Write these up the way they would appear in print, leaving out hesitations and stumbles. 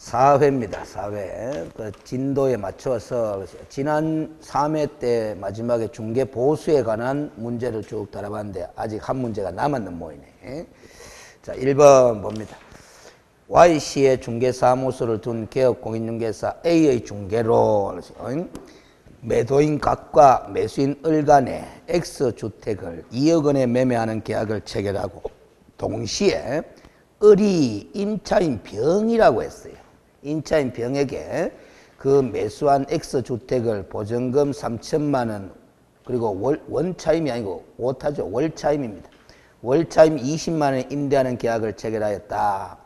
4회입니다. 4회. 그 진도에 맞춰서 지난 3회 때 마지막에 중개 보수에 관한 문제를 쭉 달아봤는데 아직 한 문제가 남았는 모이네. 자, 1번 봅니다. Y씨의 중개사무소를 둔 개업공인중개사 A의 중개로 매도인 각과 매수인 을 간에 X주택을 2억 원에 매매하는 계약을 체결하고 동시에 을이 임차인 병이라고 했어요. 임차인 병에게 그 매수한 X주택을 보증금 3천만 원 그리고 원차임이 아니고 오타죠. 월차임입니다. 월차임 20만 원 임대하는 계약을 체결하였다.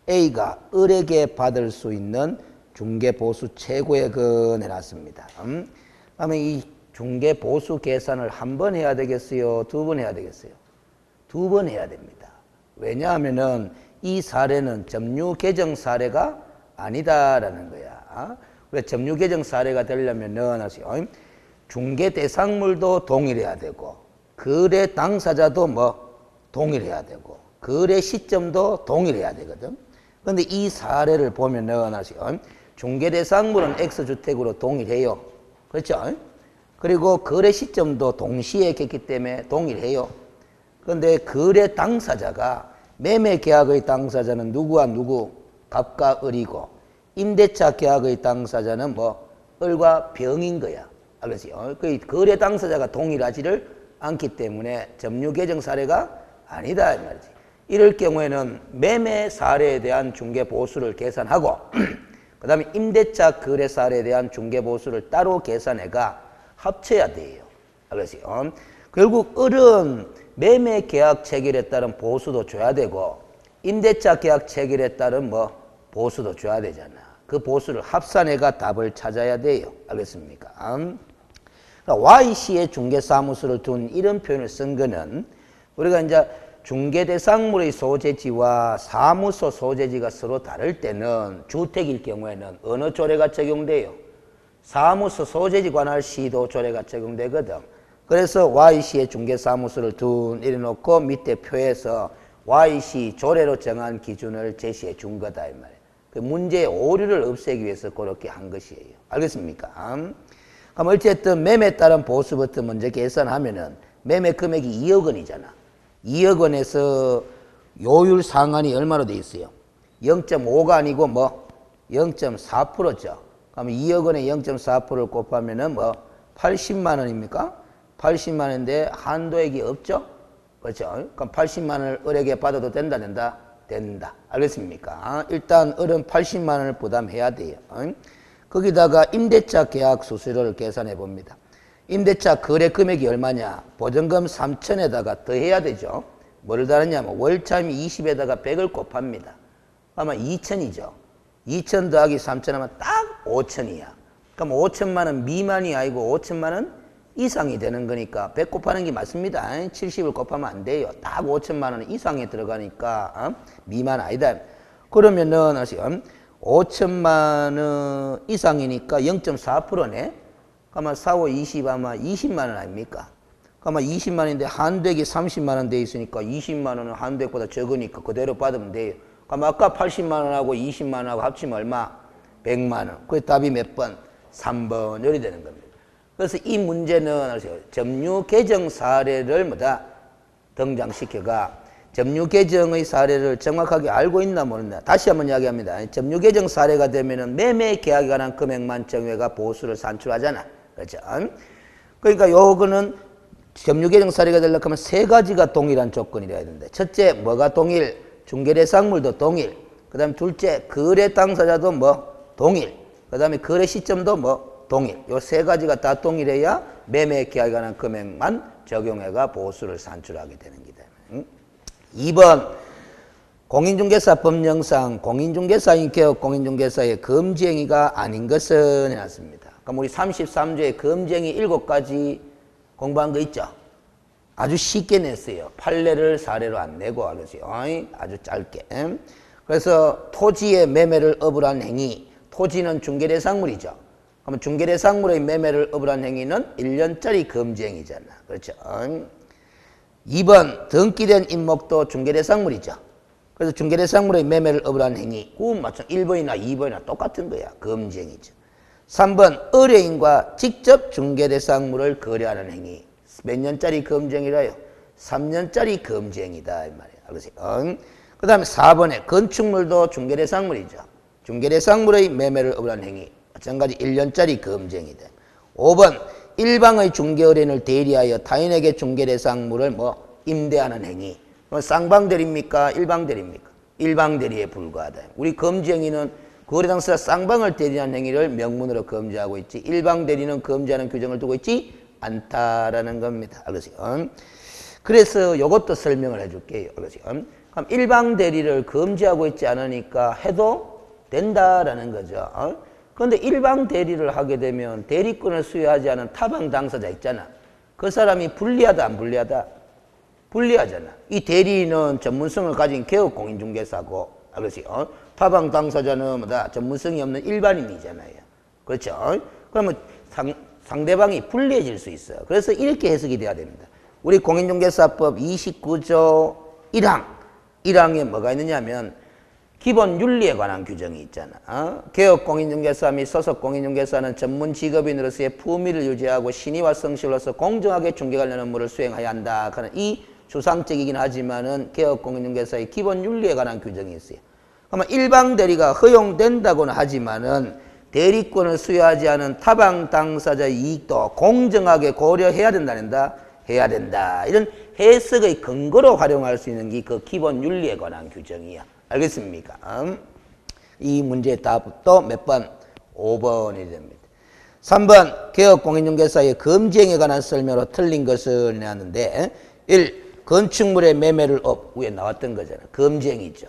A가 을에게 받을 수 있는 중개보수 최고액은 해놨습니다. 그러면 이 중개보수 계산을 한 번 해야 되겠어요? 두 번 해야 되겠어요? 두 번 해야 됩니다. 왜냐하면은 이 사례는 점유개정 사례가 아니다라는 거야. 왜 점유개정 사례가 되려면은 중개 대상물도 동일해야 되고 거래 당사자도 동일해야 되고 거래 시점도 동일해야 되거든. 그런데 이 사례를 보면은 중개 대상물은 X주택으로 동일해요. 그렇죠? 그리고 거래 시점도 동시에 했기 때문에 동일해요. 그런데 거래 당사자가 매매 계약의 당사자는 누구와 누구? 갑과 을이고 임대차 계약의 당사자는 을과 병인 거야. 알겠어요? 그 거래 당사자가 동일하지를 않기 때문에 점유개정 사례가 아니다 이 말이지. 이럴 경우에는 매매 사례에 대한 중개보수를 계산하고 그 다음에 임대차 거래 사례에 대한 중개보수를 따로 계산해가 합쳐야 돼요. 알겠어요? 결국 을은 매매 계약 체결에 따른 보수도 줘야 되고 임대차 계약 체결에 따른 보수도 줘야 되잖아. 그 보수를 합산해가 답을 찾아야 돼요. 알겠습니까? Y씨의 중개사무소를 둔 이런 표현을 쓴 거는 우리가 이제 중개대상물의 소재지와 사무소 소재지가 서로 다를 때는 주택일 경우에는 어느 조례가 적용돼요? 사무소 소재지 관할 시도 조례가 적용되거든. 그래서 Y씨의 중개사무소를 둔 이래 놓고 밑에 표에서 Y씨 조례로 정한 기준을 제시해 준 거다 이 말이에요. 그 문제의 오류를 없애기 위해서 그렇게 한 것이에요. 알겠습니까? 그럼 어쨌든 매매에 따른 보수부터 먼저 계산하면은 매매 금액이 2억 원이잖아. 2억 원에서 요율 상한이 얼마로 돼 있어요? 0.5가 아니고 0.4%죠. 그러면 2억 원에 0.4%를 곱하면은 80만 원입니까? 80만 원인데 한도액이 없죠? 그렇죠? 그럼 80만 원을 을에게 받아도 된다, 된다? 된다. 알겠습니까? 일단 을은 80만 원을 부담해야 돼요. 거기다가 임대차 계약 수수료를 계산해 봅니다. 임대차 거래 금액이 얼마냐? 보증금 3천에다가 더해야 되죠. 뭐를 더하냐면 월차임 20에다가 100을 곱합니다. 아마 2천이죠. 2천 더하기 3천 하면 딱 5천이야. 그럼 5천만 원 미만이 아니고 5천만 원 이상이 되는 거니까 100 곱하는 게 맞습니다. 70을 곱하면 안 돼요. 딱 5천만 원 이상에 들어가니까 미만 아니다. 그러면은 5천만 원 이상이니까 0.4%네. 그러면 4, 5, 20 아마 20만 원 아닙니까? 그러면 20만 원인데 한도액이 30만 원 돼 있으니까 20만 원은 한도액보다 적으니까 그대로 받으면 돼요. 그럼 아까 80만 원하고 20만 원하고 합치면 얼마? 100만 원. 그 답이 몇 번? 3번. 요리 되는 겁니다. 그래서 이 문제는 점유 개정 사례를 등장시켜가 점유 개정의 사례를 정확하게 알고 있나 모르나. 다시 한번 이야기합니다. 점유 개정 사례가 되면은 매매 계약에 관한 금액만 정회가 보수를 산출하잖아. 그렇죠? 그러니까 요거는 점유 개정 사례가 되려면 하면 세 가지가 동일한 조건이라야 되는데 첫째 뭐가 동일? 중개대상물도 동일. 그다음에 둘째 거래 당사자도 동일. 그다음에 거래 시점도 동일. 요 세 가지가 다 동일해야 매매 계약에 관한 금액만 적용해가 보수를 산출하게 되는 기다. 2번 공인중개사 법령상 공인중개사인 개업 공인중개사의 금지행위가 아닌 것은 해놨습니다. 그럼 우리 33조의 금지행위 7가지 공부한 거 있죠? 아주 쉽게 냈어요. 판례를 사례로 안 내고 알았어요. 아주 짧게. 그래서 토지의 매매를 업으로 한 행위. 토지는 중개대상물이죠. 그러면 중개대상물의 매매를 업으로 한 행위는 1년짜리 금지행위잖아. 그렇죠? 2번 등기된 임목도 중개대상물이죠. 그래서 중개대상물의 매매를 업으라는 행위. 그건 마찬 1번이나 2번이나 똑같은 거야. 금지행위죠. 3번 의뢰인과 직접 중개대상물을 거래하는 행위. 몇 년짜리 금지행위라요? 3년짜리 금지행위다 이 말이야. 알겠어요? 그 다음에 4번에 건축물도 중개대상물이죠. 중개대상물의 매매를 업으라는 행위. 마찬가지 1년짜리 금지행위다. 5번 일방의 중개의뢰인을 대리하여 타인에게 중개대상물을 뭐 임대하는 행위. 쌍방대리입니까? 일방대리입니까? 일방대리에 불과하다. 우리 금지행위는 거래당사자 쌍방을 대리하는 행위를 명문으로 금지하고 있지 일방대리는 금지하는 규정을 두고 있지 않다라는 겁니다. 알겠어요? 그래서 이것도 설명을 해줄게요. 알겠어요? 그럼 일방대리를 금지하고 있지 않으니까 해도 된다라는 거죠. 그런데 일방대리를 하게 되면 대리권을 수여하지 않은 타방 당사자 있잖아. 그 사람이 불리하다 안 불리하다? 불리하잖아. 이 대리인은 전문성을 가진 개업공인중개사고, 알겠어요? 타방 당사자는 뭐다? 전문성이 없는 일반인이잖아요. 그렇죠? 그러면 상대방이 불리해질 수 있어요. 그래서 이렇게 해석이 돼야 됩니다. 우리 공인중개사법 29조 1항. 1항에 뭐가 있느냐면 기본 윤리에 관한 규정이 있잖아. 개업공인중개사 및 소속공인중개사는 전문 직업인으로서의 품위를 유지하고 신의와 성실로서 공정하게 중개 관련 업무를 수행해야 한다. 그런 이 추상적이긴 하지만은 개업공인중개사의 기본 윤리에 관한 규정이 있어요. 그러면 일방 대리가 허용된다고는 하지만은 대리권을 수여하지 않은 타방 당사자의 이익도 공정하게 고려해야 된다는다. 해야 된다. 이런 해석의 근거로 활용할 수 있는 게 그 기본 윤리에 관한 규정이야. 알겠습니까? 이 문제의 답도 몇 번? 5번이 됩니다. 3번 개업공인중개사의 금지행위에 관한 설명으로 틀린 것을 내놨는데 1. 건축물의 매매를 위에 나왔던 거잖아. 금지행위죠.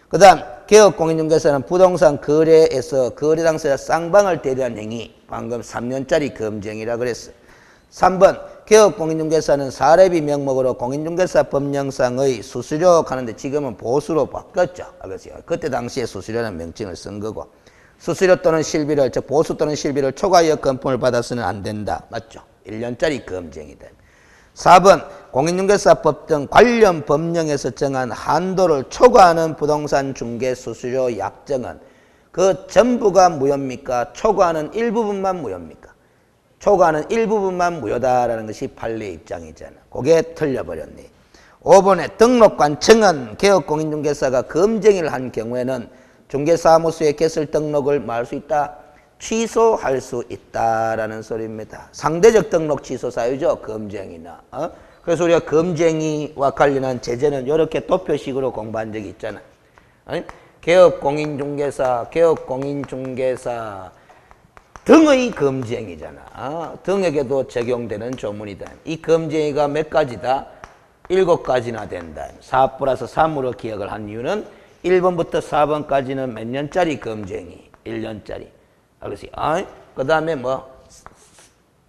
그 다음 개업공인중개사는 부동산 거래에서 거래 당사자 쌍방을 대리한 행위. 방금 3년짜리 금지행위라 그랬어. 3번 개업공인중개사는 사례비 명목으로 공인중개사 법령상의 수수료 가는데 지금은 보수로 바뀌었죠. 알겠어요? 그때 당시에 수수료라는 명칭을 쓴 거고 수수료 또는 실비를 즉 보수 또는 실비를 초과하여 건품을 받아서는 안 된다. 맞죠? 1년짜리 금지행위다. 4번 공인중개사법 등 관련 법령에서 정한 한도를 초과하는 부동산 중개 수수료 약정은 그 전부가 무효입니까? 초과하는 일부분만 무효입니까? 초과하는 일부분만 무효다라는 것이 판례의 입장이잖아. 그게 틀려버렸네. 5번에 등록관청은 개업공인중개사가 금지행위를 한 경우에는 중개사무소의 개설 등록을 뭐 할 수 있다? 취소할 수 있다라는 소리입니다. 상대적 등록 취소 사유죠. 금지행위나. 그래서 우리가 금지행위와 관련한 제재는 이렇게 도표식으로 공부한 적이 있잖아. 개업공인중개사 등의 금지행위잖아. 등에게도 적용되는 조문이다. 이 금지행위가 몇 가지다? 7가지나 된다. 4 플러스 3으로 기억을 한 이유는 1번부터 4번까지는 몇 년짜리 금지행위? 1년짜리. 알겠어요? 그 다음에 뭐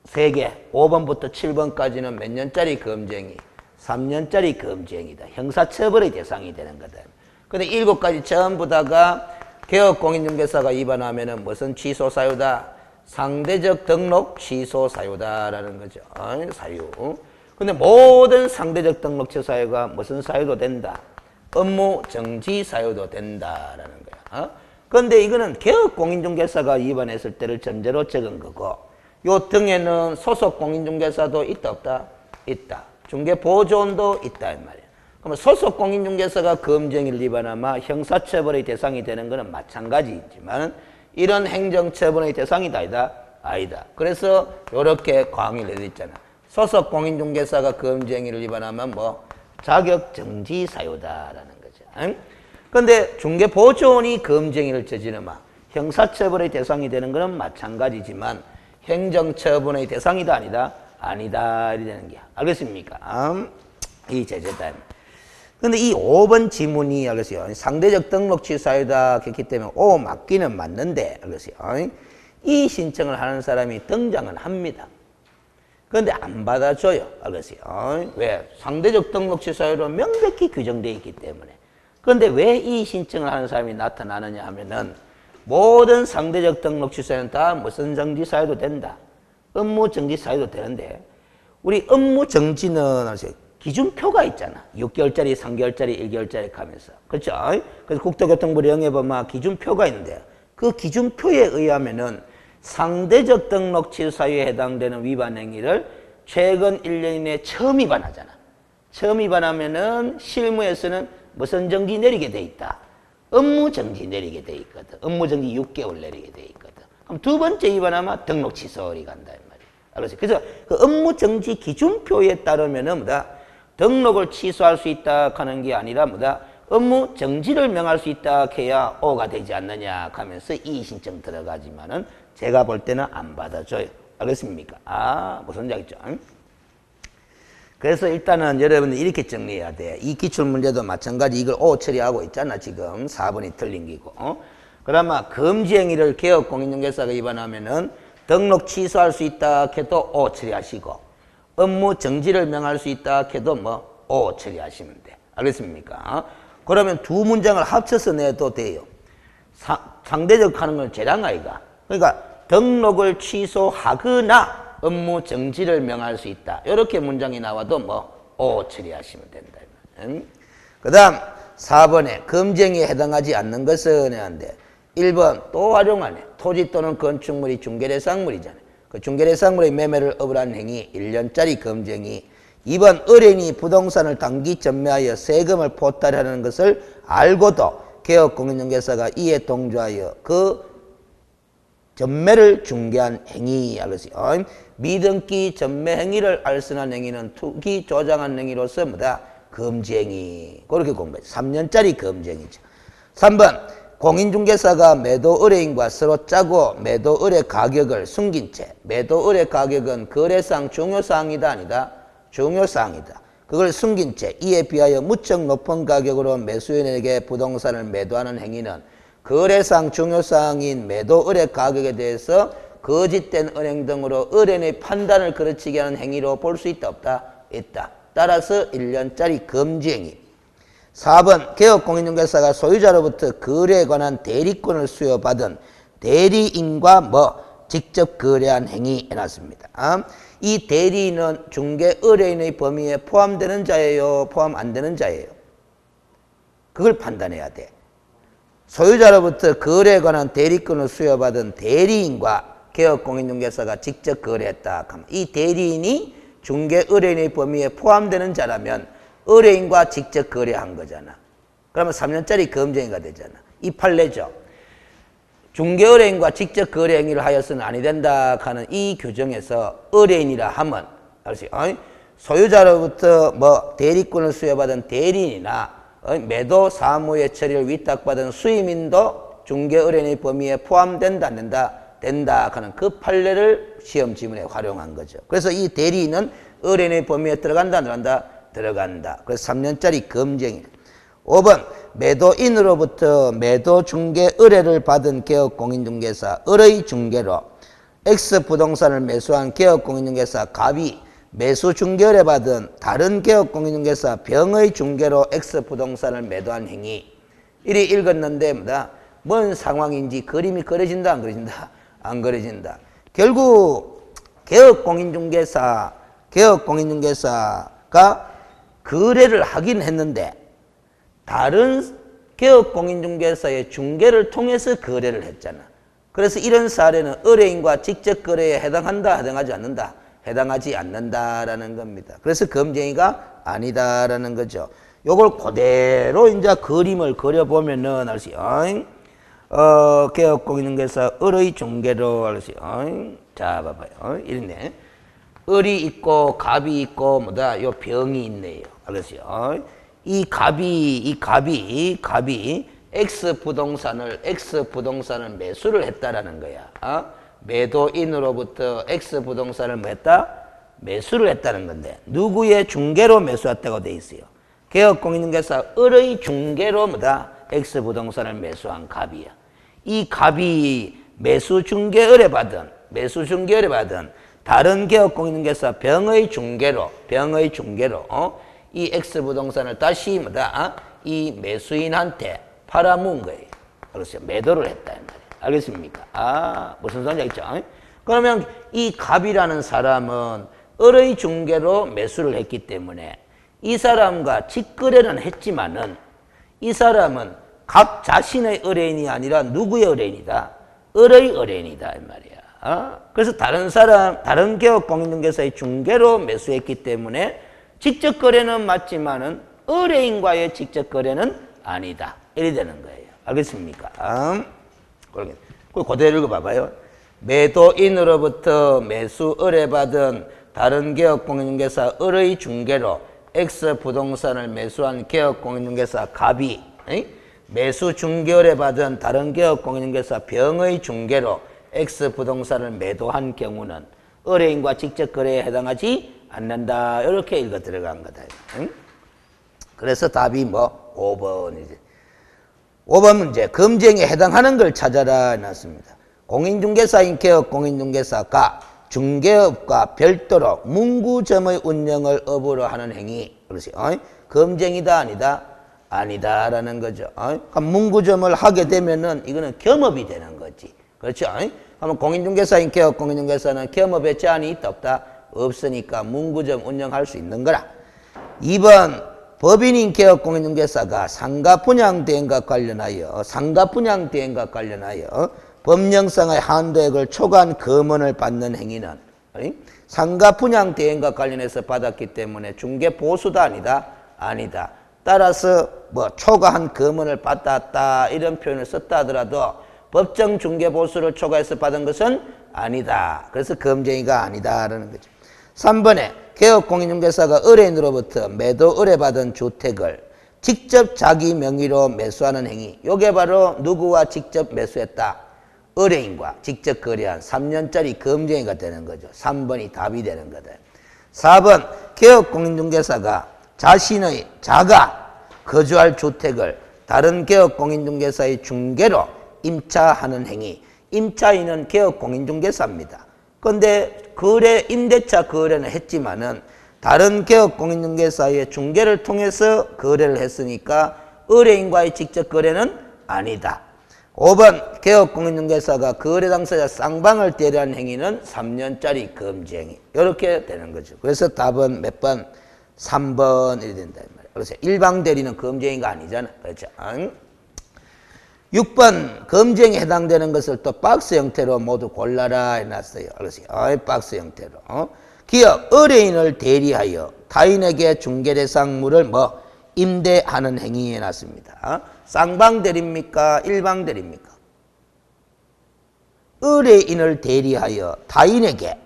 3개, 5번부터 7번까지는 몇 년짜리 금지행위? 3년짜리 금지행위다. 형사처벌의 대상이 되는 거다. 근데 7가지 전부 다가 개업공인중개사가 위반하면은 무슨 취소 사유다? 상대적 등록 취소 사유다라는 거죠. 사유. 근데 모든 상대적 등록 취소 사유가 무슨 사유도 된다? 업무 정지 사유도 된다라는 거야. 그런데 이거는 개업공인중개사가 위반했을 때를 전제로 적은 거고 요 등에는 소속 공인중개사도 있다 없다? 있다. 중개보조원도 있다 이 말이야. 그러면 소속 공인중개사가 금지행위를 위반하면 형사처벌의 대상이 되는 것은 마찬가지이지만 이런 행정처벌의 대상이다 아니다? 아니다. 그래서 이렇게 광의를 해드렸잖아. 소속 공인중개사가 금지행위를 위반하면 뭐 자격정지 사유다라는 거죠. 그런데 중개보조원이 금지행위를 저지르면 형사처벌의 대상이 되는 것은 마찬가지지만 행정처분의 대상이다 아니다? 아니다 이렇게 되는 게 알겠습니까? 이 제재다. 근데 이 5번 지문이 알겠어요. 상대적 등록 취소사유다 했기 때문에 맞기는 맞는데 알겠어요. 이 신청을 하는 사람이 등장은 합니다. 그런데 안 받아줘요. 알겠어요. 왜? 상대적 등록 취소사유로 명백히 규정되어 있기 때문에. 그런데 왜 이 신청을 하는 사람이 나타나느냐 하면은 모든 상대적 등록 취소는 다 무슨 정지 사유도 된다. 업무 정지 사유도 되는데 우리 업무 정지는 기준표가 있잖아. 6개월짜리, 3개월짜리, 1개월짜리 하면서. 그렇죠? 그래서 국토교통부 영에 보면 기준표가 있는데 그 기준표에 의하면은 상대적 등록 취소 사유에 해당되는 위반 행위를 최근 1년 이내에 처음 위반하잖아. 처음 위반하면은 실무에서는 무슨 정지 내리게 돼 있다. 업무 정지 내리게 돼 있거든. 업무 정지 6개월 내리게 돼 있거든. 그럼 두 번째 위반하면 등록 취소리 간다 이 말이야. 그래서 그 업무 정지 기준표에 따르면은 뭐다? 등록을 취소할 수 있다 하는 게 아니라 뭐다? 업무 정지를 명할 수 있다 해야 O가 되지 않느냐 하면서 이의 신청 들어가지만은 제가 볼 때는 안 받아줘요. 알겠습니까? 무슨 얘기죠? 그래서 일단은 여러분들 이렇게 정리해야 돼. 이 기출문제도 마찬가지 이걸 O 처리하고 있잖아. 지금 4번이 틀린 기고. 그러면 금지행위를 개업공인중개사가 위반하면은 등록 취소할 수 있다 해도 O 처리하시고 업무 정지를 명할 수 있다 해도 뭐 O 처리하시면 돼. 알겠습니까? 그러면 두 문장을 합쳐서 내도 돼요. 상대적 하는 건 재량 아이가. 그러니까 등록을 취소하거나 업무 정지를 명할 수 있다. 이렇게 문장이 나와도 뭐 O 처리하시면 된다. 그 다음 4번에 금지행위에 해당하지 않는 것은 해는데 1번 또 활용하네. 토지 또는 건축물이 중개대상물이잖아요. 그 중개대상물의 매매를 억울한 행위 1년짜리 금지행위. 2번 의뢰인이 부동산을 단기 전매하여 세금을 포탈하는 것을 알고도 개업공인중개사가 이에 동조하여 그 전매를 중개한 행위. 알겠어요? 미등기 전매 행위를 알선한 행위는 투기 조장한 행위로서 뭐다? 금지행위. 그렇게 공부해. 3년짜리 금지행위죠. 3번 공인중개사가 매도 의뢰인과 서로 짜고 매도 의뢰 가격을 숨긴 채 매도 의뢰 가격은 거래상 중요사항이다 아니다? 중요사항이다. 그걸 숨긴 채 이에 비하여 무척 높은 가격으로 매수인에게 부동산을 매도하는 행위는 거래상 중요사항인 매도 의뢰 가격에 대해서 거짓된 은행 등으로 의뢰인의 판단을 그르치게 하는 행위로 볼 수 있다 없다? 있다. 따라서 1년짜리 금지행위. 4번 개업공인중개사가 소유자로부터 거래에 관한 대리권을 수여받은 대리인과 직접 거래한 행위 해놨습니다. 이 대리인은 중개 의뢰인의 범위에 포함되는 자예요? 포함 안 되는 자예요? 그걸 판단해야 돼. 소유자로부터 거래에 관한 대리권을 수여받은 대리인과 개업공인중개사가 직접 거래했다. 이 대리인이 중개 의뢰인의 범위에 포함되는 자라면 의뢰인과 직접 거래한 거잖아. 그러면 3년짜리 금지행위가 되잖아. 이 판례죠. 중개 의뢰인과 직접 거래 행위를 하여서는 아니 된다 하는 이 규정에서 의뢰인이라 하면 소유자로부터 대리권을 수여받은 대리인이나 매도 사무의 처리를 위탁받은 수임인도 중개 의뢰인의 범위에 포함된다 안 된다? 된다 하는 그 판례를 시험 지문에 활용한 거죠. 그래서 이 대리인은 의뢰인의 범위에 들어간다 안 들어간다? 들어간다. 그래서 3년짜리 금지행위. 5번 매도인으로부터 매도 중개 의뢰를 받은 개업공인중개사 을의 중개로 X부동산을 매수한 개업공인중개사 갑이 매수 중개 의뢰 받은 다른 개업공인중개사 병의 중개로 X부동산을 매도한 행위. 이리 읽었는데 뭔 상황인지 그림이 그려진다 안 그려진다? 안 그려진다. 결국 개업공인중개사가 거래를 하긴 했는데 다른 개업공인중개사의 중개를 통해서 거래를 했잖아. 그래서 이런 사례는 의뢰인과 직접 거래에 해당한다, 해당하지 않는다? 해당하지 않는다라는 겁니다. 그래서 금지행위가 아니다라는 거죠. 요걸 그대로 이제 그림을 그려보면은 알지? 개업공인중개사 을의 중개로 알지? 자, 봐봐요. 이렇네. 을이 있고 갑이 있고 요 병이 있네요. 알겠어요? 이 갑이 X부동산을 매수를 했다라는 거야. 매도인으로부터 X부동산을 뭐 했다? 매수를 했다는 건데 누구의 중개로 매수했다고 돼 있어요? 개업공인중개사 을의 중개로 X부동산을 매수한 갑이야. 이 갑이 매수 중개 의뢰 받은 다른 개업공인중개사 병의 중개로 이 X부동산을 다시 이 매수인한테 팔아먹은 거예요. 그래서 매도를 했다. 알겠습니까? 무슨 소리인지 알겠죠? 그러면 이 갑이라는 사람은 을의 중개로 매수를 했기 때문에 이 사람과 직거래는 했지만은 이 사람은 각 자신의 의뢰인이 아니라 누구의 의뢰인이다? 을의 의뢰인이다 이 말이야. 그래서 다른 개업 공인중개사의 중개로 매수했기 때문에 직접 거래는 맞지만은 의뢰인과의 직접 거래는 아니다. 이래 되는 거예요. 알겠습니까? 그대로 읽어봐봐요. 매도인으로부터 매수 의뢰받은 다른 개업 공인중개사 을의 중개로 X 부동산을 매수한 개업 공인중개사 갑이 매수 중개를 받은 다른 개업 공인중개사 병의 중개로 X 부동산을 매도한 경우는 의뢰인과 직접 거래에 해당하지 않는다. 이렇게 읽어 들어간 거다. 그래서 답이 뭐 5번이지. 5번 문제. 검증에 해당하는 걸 찾아라 해놨습니다. 공인중개사인 개업 공인중개사가 중개업과 별도로 문구점의 운영을 업으로 하는 행위. 그렇지. 검증이다 아니다? 아니다라는 거죠. 그럼 문구점을 하게 되면은 이거는 겸업이 되는 거지. 그렇죠? 그러면 공인중개사인 개업 공인중개사는 겸업의 제한이 있다 없다? 없으니까 문구점 운영할 수 있는 거라. 2번 법인인 개업 공인중개사가 상가 분양 대행과 관련하여 법령상의 한도액을 초과한 금원을 받는 행위는 상가 분양 대행과 관련해서 받았기 때문에 중개 보수다 아니다? 아니다. 따라서 뭐 초과한 금원을 받았다 이런 표현을 썼다 하더라도 법정 중개 보수를 초과해서 받은 것은 아니다. 그래서 검증이가 아니다라는 거죠. 3번에 개업 공인중개사가 의뢰인으로부터 매도 의뢰받은 주택을 직접 자기 명의로 매수하는 행위. 요게 바로 누구와 직접 매수했다? 의뢰인과 직접 거래한 3년짜리 검증이가 되는 거죠. 3번이 답이 되는 거다. 4번 개업 공인중개사가 자가 거주할 주택을 다른 개업 공인중개사의 중개로 임차하는 행위. 임차인은 개업 공인중개사입니다. 그런데 임대차 거래는 했지만은 다른 개업 공인중개사의 중개를 통해서 거래를 했으니까 의뢰인과의 직접 거래는 아니다. 5번 개업 공인중개사가 거래 당사자 쌍방을 대리한 행위는 3년짜리 검증이. 이렇게 되는 거죠. 그래서 답은 몇 번? 3번이 된다. 그래서 일방 대리는 검증이가 아니잖아. 그렇죠? 6번 검증에 해당되는 것을 또 박스 형태로 모두 골라라 해놨어요. 그래서 박스 형태로. 기업 의뢰인을 대리하여 타인에게 중개대상물을 임대하는 행위 해놨습니다. 쌍방 대리입니까? 일방 대리입니까? 의뢰인을 대리하여 타인에게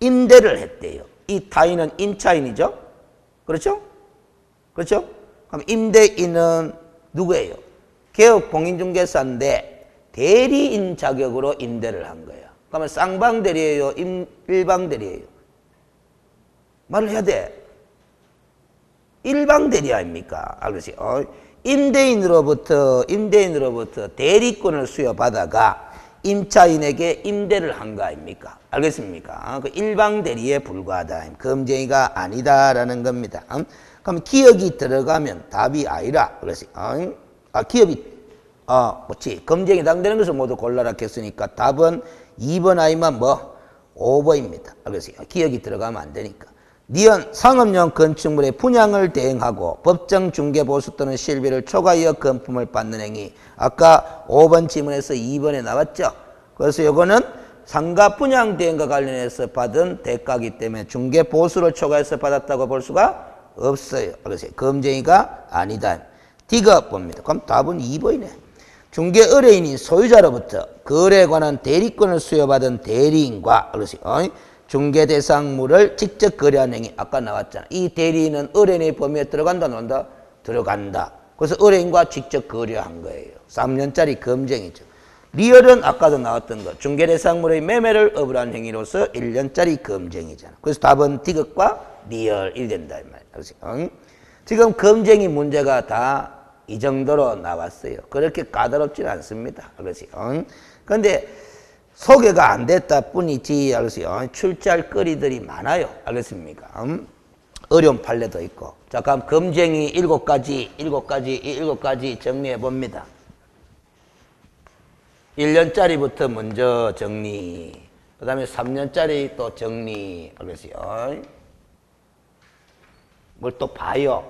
임대를 했대요. 이 타인은 임차인이죠? 그렇죠? 그렇죠? 그럼 임대인은 누구예요? 개업 공인중개사인데 대리인 자격으로 임대를 한 거예요. 그러면 쌍방 대리예요? 일방 대리예요? 말을 해야 돼. 일방 대리 아닙니까? 알겠어요? 임대인으로부터 대리권을 수여받아가 임차인에게 임대를 한 거 아닙니까? 알겠습니까? 그 일방 대리에 불과하다. 검증이가 아니다라는 겁니다. 그럼 기억이 들어가면 답이 아니라 그래서 검증에 해당되는 것을 모두 골라라 했으니까 답은 2번 아니면 5번입니다. 그래서 기억이 들어가면 안 되니까. 니은 상업용 건축물의 분양을 대행하고 법정 중개보수 또는 실비를 초과하여 금품을 받는 행위. 아까 5번 지문에서 2번에 나왔죠. 그래서 이거는 상가 분양 대행과 관련해서 받은 대가이기 때문에 중개보수를 초과해서 받았다고 볼 수가 없어요. 그래서 검증이가 아니다. D가 봅니다. 그럼 답은 2번이네. 중개 의뢰인인 소유자로부터 거래에 관한 대리권을 수여받은 대리인과 그래서 중개 대상물을 직접 거래한 행위. 아까 나왔잖아. 이 대리인은 의뢰인의 범위에 들어간다, 논다? 들어간다. 그래서 의뢰인과 직접 거래한 거예요. 3년짜리 검증이죠. 리얼은 아까도 나왔던 거. 중개 대상물의 매매를 업으로 한 행위로서 1년짜리 검증이잖아. 그래서 답은 디귿과 리얼이 된다. 이 말이야. 그래서 지금 검증이 문제가 다 이 정도로 나왔어요. 그렇게 까다롭지는 않습니다. 그래서 그런데 소개가 안 됐다 뿐이지, 알겠어요? 출제할 거리들이 많아요. 알겠습니까? 어려운 판례도 있고. 자, 그럼 검증이 7가지 정리해 봅니다. 1년짜리부터 먼저 정리. 그 다음에 3년짜리 또 정리. 알겠어요? 뭘 또 봐요.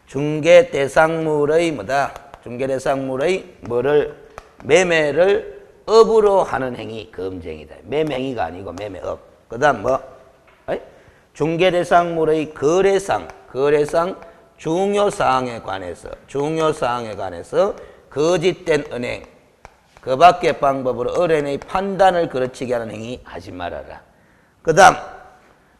중개 대상물의 뭐다? 중개 대상물의 뭐를 매매를 업으로 하는 행위 금쟁이다. 매매 행위가 아니고 매매업. 그다음 뭐? 중개 대상물의 거래상 중요 사항에 관해서 거짓된 은행 그 밖의 방법으로 은행의 판단을 그르치게 하는 행위 하지 말아라. 그다음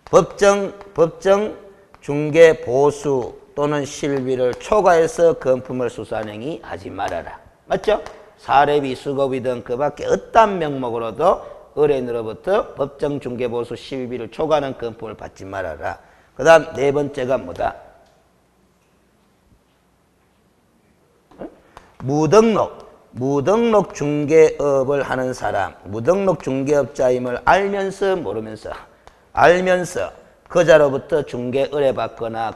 법정 중개 보수 또는 실비를 초과해서 금품을 수수하는 행위 하지 말아라. 맞죠? 사례비, 수고비 등 그 밖에 어떤 명목으로도 의뢰인으로부터 법정 중개 보수 실비를 초과하는 금품을 받지 말아라. 그 다음 네 번째가 뭐다? 무등록 중개업을 하는 사람, 무등록 중개업자임을 알면서 모르면서 그자로부터 중개 의뢰받거나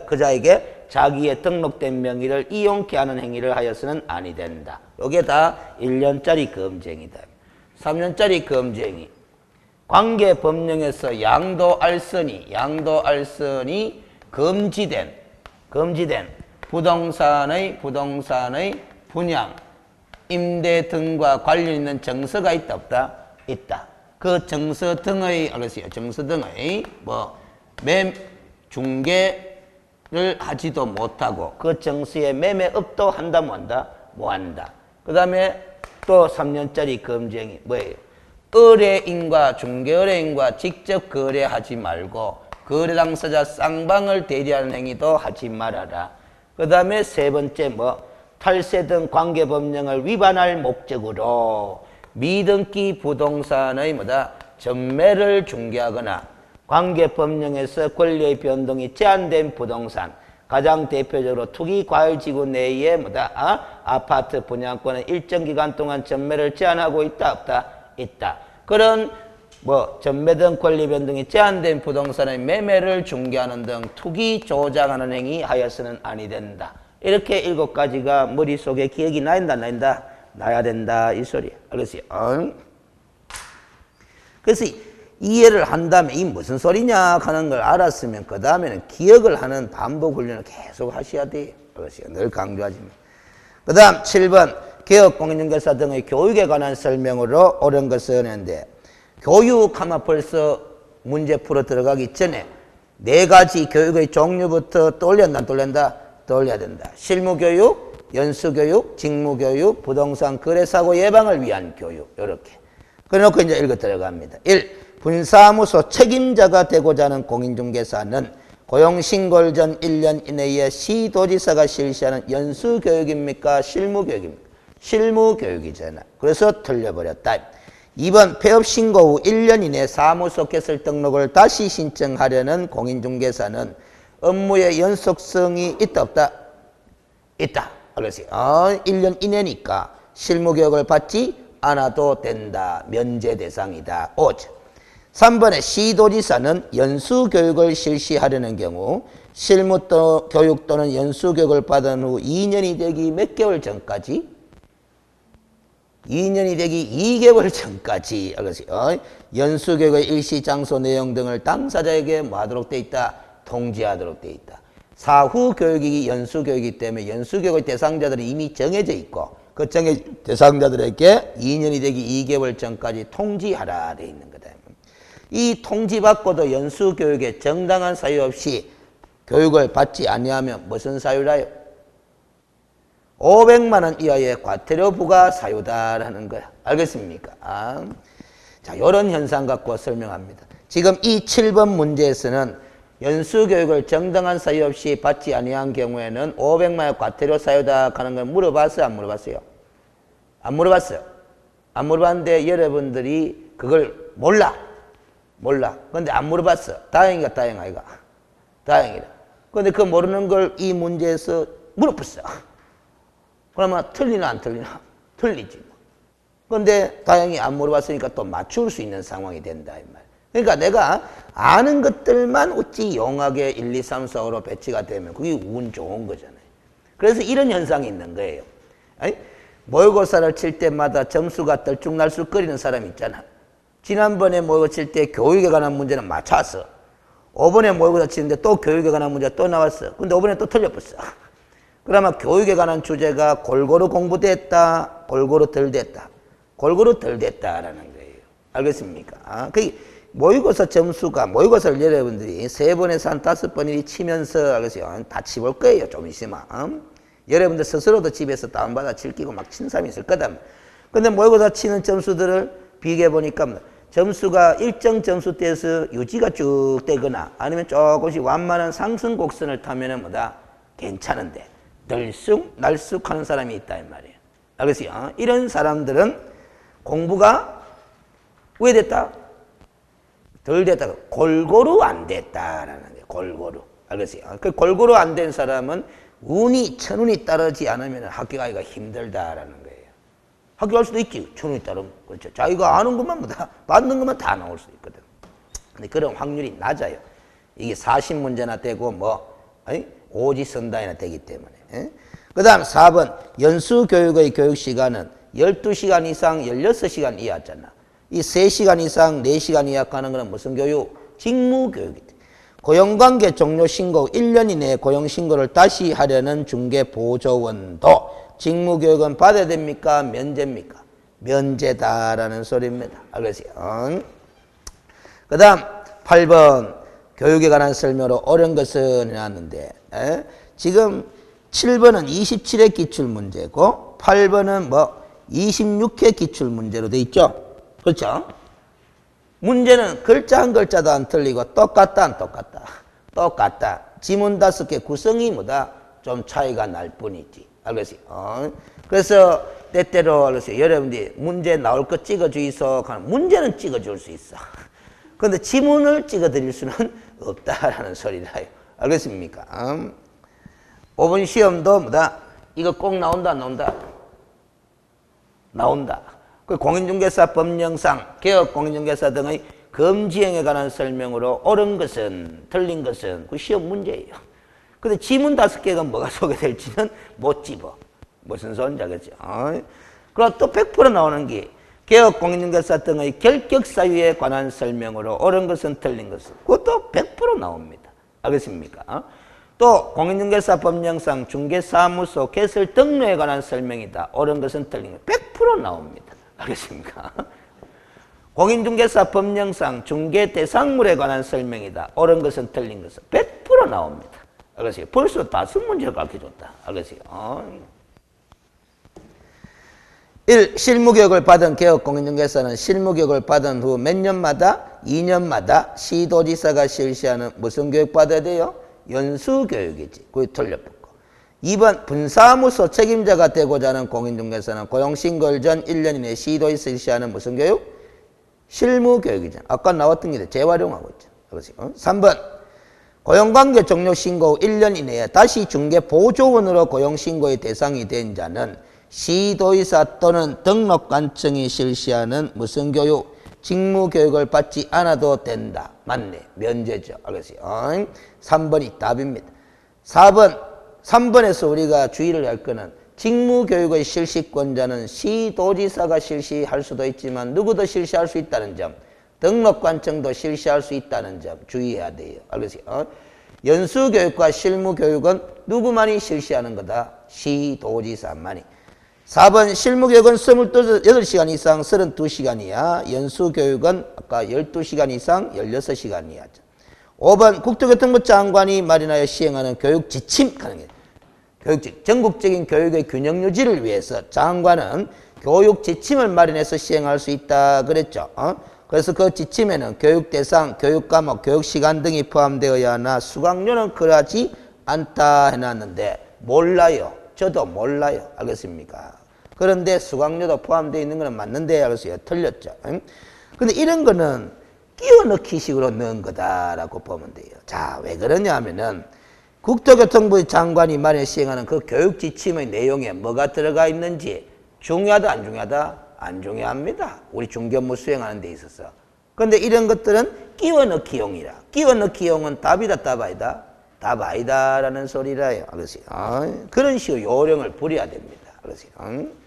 그자에게 자기의 등록된 명의를 이용케 하는 행위를 하여서는 아니 된다. 이게 다 1년짜리 금쟁이다. 3년짜리 금쟁이. 관계법령에서 양도알선이 금지된 부동산의 분양, 임대 등과 관련 있는 정서가 있다 없다? 있다. 그 정서 등의 중개를 하지도 못하고 그 정서에 매매업도 한다 뭐 한다? 뭐 한다. 그 다음에 또 3년짜리 금쟁이 뭐예요? 의뢰인과 중개의뢰인과 직접 거래하지 말고 거래 당사자 쌍방을 대리하는 행위도 하지 말아라. 그 다음에 세 번째 탈세 등 관계법령을 위반할 목적으로 미등기 부동산의 전매를 중개하거나 관계법령에서 권리의 변동이 제한된 부동산, 가장 대표적으로 투기과열지구 내의 아파트 분양권은 일정 기간 동안 전매를 제한하고 있다 없다? 있다. 그런 전매 등 권리 변동이 제한된 부동산의 매매를 중개하는 등 투기 조장하는 행위 하여서는 아니 된다. 이렇게 7가지가 머릿속에 기억이 나야 된다 이 소리야. 알겠어요? 그래서 이해를 한다면 이 무슨 소리냐 하는 걸 알았으면 그 다음에는 기억을 하는 반복 훈련을 계속 하셔야 돼요. 알겠어요? 늘 강조하지만. 그 다음 7번 개업공인중개사 등의 교육에 관한 설명으로 옳은 것을 하는데 교육하면 벌써 문제 풀어 들어가기 전에 4가지 교육의 종류부터 떠올린다? 떠올려야 된다. 실무교육, 연수교육, 직무교육, 부동산 거래사고 예방을 위한 교육 이렇게. 그래놓고 이제 읽어 들어갑니다. 1. 분사무소 책임자가 되고자 하는 공인중개사는 고용신고일 전 1년 이내에 시도지사가 실시하는 연수교육입니까? 실무교육입니까? 실무교육이잖아. 그래서 틀려버렸다. 2번 폐업신고 후 1년 이내 사무소 개설 등록을 다시 신청하려는 공인중개사는 업무의 연속성이 있다 없다? 있다. 그래서 1년 이내니까 실무교육을 받지 않아도 된다. 면제 대상이다. 5죠. 3번에 시도지사는 연수교육을 실시하려는 경우 실무교육 또는 연수교육을 받은 후 2년이 되기 몇 개월 전까지? 2년이 되기 2개월 전까지 연수교육의 일시 장소 내용 등을 당사자에게 하도록 돼 있다? 통지하도록 돼 있다. 사후 교육이 연수교육이기 때문에 연수교육의 대상자들이 이미 정해져 있고 그 대상자들에게 2년이 되기 2개월 전까지 통지하라 돼 있는 거다. 이 통지받고도 연수교육에 정당한 사유 없이 교육을 받지 아니하면 무슨 사유라요? 500만 원 이하의 과태료 부과 사유다라는 거야. 알겠습니까? 자, 이런 현상 갖고 설명합니다. 지금 이 7번 문제에서는 연수교육을 정당한 사유 없이 받지 아니한 경우에는 500만 원의 과태료 사유다 하는 걸 물어봤어요? 안 물어봤어요? 안 물어봤어요. 안 물어봤는데 여러분들이 그걸 몰라. 근데 안 물어봤어. 다행이가 다행 아이가. 다행이다. 근데 그 모르는 걸 이 문제에서 물어봤어. 그러면 틀리나 안 틀리나? 틀리지. 근데 다행히 안 물어봤으니까 또 맞출 수 있는 상황이 된다 이 말. 그러니까 내가 아는 것들만 어찌 용하게 1, 2, 3, 4, 5로 배치가 되면 그게 운 좋은 거잖아요. 그래서 이런 현상이 있는 거예요. 모의고사를 칠 때마다 점수가 들쭉날쭉거리는 사람 있잖아. 지난번에 모의고사 칠 때 교육에 관한 문제는 맞췄어. 5번에 모의고사 치는데 또 교육에 관한 문제가 또 나왔어. 근데 5번에 또 틀려버렸어. 그러면 교육에 관한 주제가 골고루 공부됐다, 골고루 덜 됐다. 골고루 덜 됐다라는 거예요. 알겠습니까? 그 모의고사 점수가, 모의고사를 여러분들이 3번에서 한 5번이 치면서, 알겠어요? 다 치볼 거예요, 좀 있으면. 여러분들 스스로도 집에서 다운받아 즐기고 막 친 사람이 있을 거다. 근데 모의고사 치는 점수들을 비교해보니까 점수가 일정 점수대에서 유지가 쭉 되거나 아니면 조금씩 완만한 상승 곡선을 타면은 뭐다? 괜찮은데 들쑥 날쑥 하는 사람이 있다 이 말이에요. 알겠어요? 이런 사람들은 공부가 왜 됐다? 덜 됐다. 골고루 안 됐다라는 거예요. 골고루. 알겠어요? 그 골고루 안 된 사람은 운이 천운이 따르지 않으면 학교 가기가 힘들다라는 거예요. 학교 갈 수도 있지. 천운이 따르면. 그렇죠. 자기가 아는 것만 다 받는 것만 다 나올 수 있거든. 근데 그런 확률이 낮아요. 이게 40문제나 되고 오지선다이나 되기 때문에. 그 다음 4번 연수교육의 교육시간은 12시간 이상 16시간 이하잖아. 이 3시간 이상 4시간 이하 가는 것은 무슨 교육? 직무교육이다. 고용관계 종료 신고 1년 이내에 고용신고를 다시 하려는 중개보조원도 직무교육은 받아야 됩니까? 면제입니까? 면제다라는 소리입니다. 알겠어요? 그 다음 8번 교육에 관한 설명으로 옳은 것은 해놨는데 지금 7번은 27회 기출문제고 8번은 26회 기출문제로 돼 있죠? 그렇죠? 문제는 글자 한 글자도 안 틀리고 똑같다 안 똑같다? 똑같다. 지문 5개 구성이 좀 차이가 날 뿐이지. 알겠어요? 그래서 때때로 알겠어요? 여러분들이 문제 나올 거 찍어주이소 하면 문제는 찍어줄 수 있어. 그런데 지문을 찍어드릴 수는 없다라는 소리라요. 알겠습니까? 5번 시험도 이거 꼭 나온다 안 나온다? 나온다. 그 공인중개사 법령상 개업 공인중개사 등의 금지행에 관한 설명으로 옳은 것은 틀린 것은 그 시험 문제예요. 근데 지문 5개가 뭐가 소개될지는 못 집어. 무슨 소리인지 알겠죠? 그리고 또 100% 나오는 게 개업 공인중개사 등의 결격 사유에 관한 설명으로 옳은 것은 틀린 것은 그것도 100% 나옵니다. 알겠습니까? 또 공인중개사 법령상 중개사무소 개설 등록에 관한 설명이다. 옳은 것은 틀린 것 100% 나옵니다. 알겠습니까? 공인중개사 법령상 중개 대상물에 관한 설명이다. 옳은 것은 틀린 것은 100% 나옵니다. 알겠어요? 벌써 5문제를 가르쳐줬다. 알겠어요? 1. 실무교육을 받은 개업공인중개사는 실무교육을 받은 후 몇 년마다? 2년마다 시도지사가 실시하는 무슨 교육 받아야 돼요? 연수교육이지. 그게 틀려붙고. 2번 분사무소 책임자가 되고자 하는 공인중개사는 고용신고일 전 1년 이내 시도에서 실시하는 무슨 교육? 실무교육이잖아. 아까 나왔던 게 재활용하고 있잖아. 3번 고용관계 종료 신고 후 1년 이내에 다시 중개보조원으로 고용신고의 대상이 된 자는 시도의사 또는 등록관청이 실시하는 무슨 교육? 직무교육을 받지 않아도 된다. 맞네. 면제죠. 알겠어요? 3번이 답입니다. 3번에서 우리가 주의를 할 거는 직무교육의 실시권자는 시도지사가 실시할 수도 있지만 누구도 실시할 수 있다는 점, 등록관청도 실시할 수 있다는 점 주의해야 돼요. 알겠어요? 연수교육과 실무교육은 누구만이 실시하는 거다? 시도지사만이. 4번 실무교육은 28시간 이상 32시간이야. 연수교육은 아까 12시간 이상 16시간이야. 5번 국토교통부 장관이 마련하여 시행하는 교육지침 하는 게 전국적인 교육의 균형 유지를 위해서 장관은 교육지침을 마련해서 시행할 수 있다 그랬죠. 그래서 그 지침에는 교육대상, 교육과목, 교육시간 등이 포함되어야 하나 수강료는 그러하지 않다 해놨는데 몰라요. 저도 몰라요. 알겠습니까? 그런데 수강료도 포함되어 있는 것은 맞는데 알겠어요? 틀렸죠. 근데 이런 거는 끼워 넣기 식으로 넣은 거다라고 보면 돼요. 자, 왜 그러냐 하면은 국토교통부 장관이 마련해 시행하는 그 교육지침의 내용에 뭐가 들어가 있는지 중요하다 안 중요하다? 안 중요합니다. 우리 중개업무 수행하는 데 있어서. 그런데 이런 것들은 끼워 넣기용이라. 끼워 넣기용은 답이다 답 아니다? 답 아니다라는 소리라요. 알겠어요? 그런 식으로 요령을 부려야 됩니다. 알겠어요?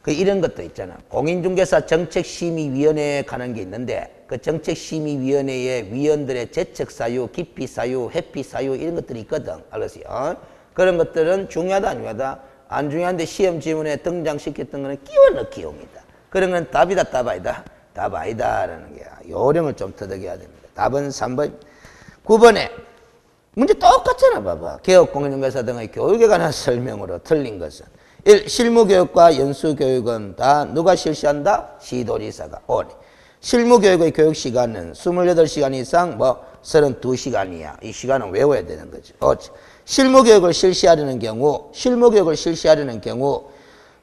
이런 것도 있잖아. 공인중개사 정책심의위원회에 가는 게 있는데 그 정책심의위원회의 위원들의 재책사유, 기피사유, 회피사유 이런 것들이 있거든. 알겠어요? 그런 것들은 중요하다 안 중요하다? 안 중요한데 시험 지문에 등장시켰던 거는 끼워 넣기용이다. 그런 건 답이다 답 아니다? 답 아니다라는 게 요령을 좀 터득해야 됩니다. 답은 3번. 9번에 문제 똑같잖아. 봐봐. 개업공인중개사 등의 교육에 관한 설명으로 틀린 것은 1. 실무교육과 연수교육은 다 누가 실시한다? 시도지사가. 5. 실무교육의 교육시간은 28시간 이상 32시간이야. 이 시간은 외워야 되는 거죠. 5. 실무교육을 실시하려는 경우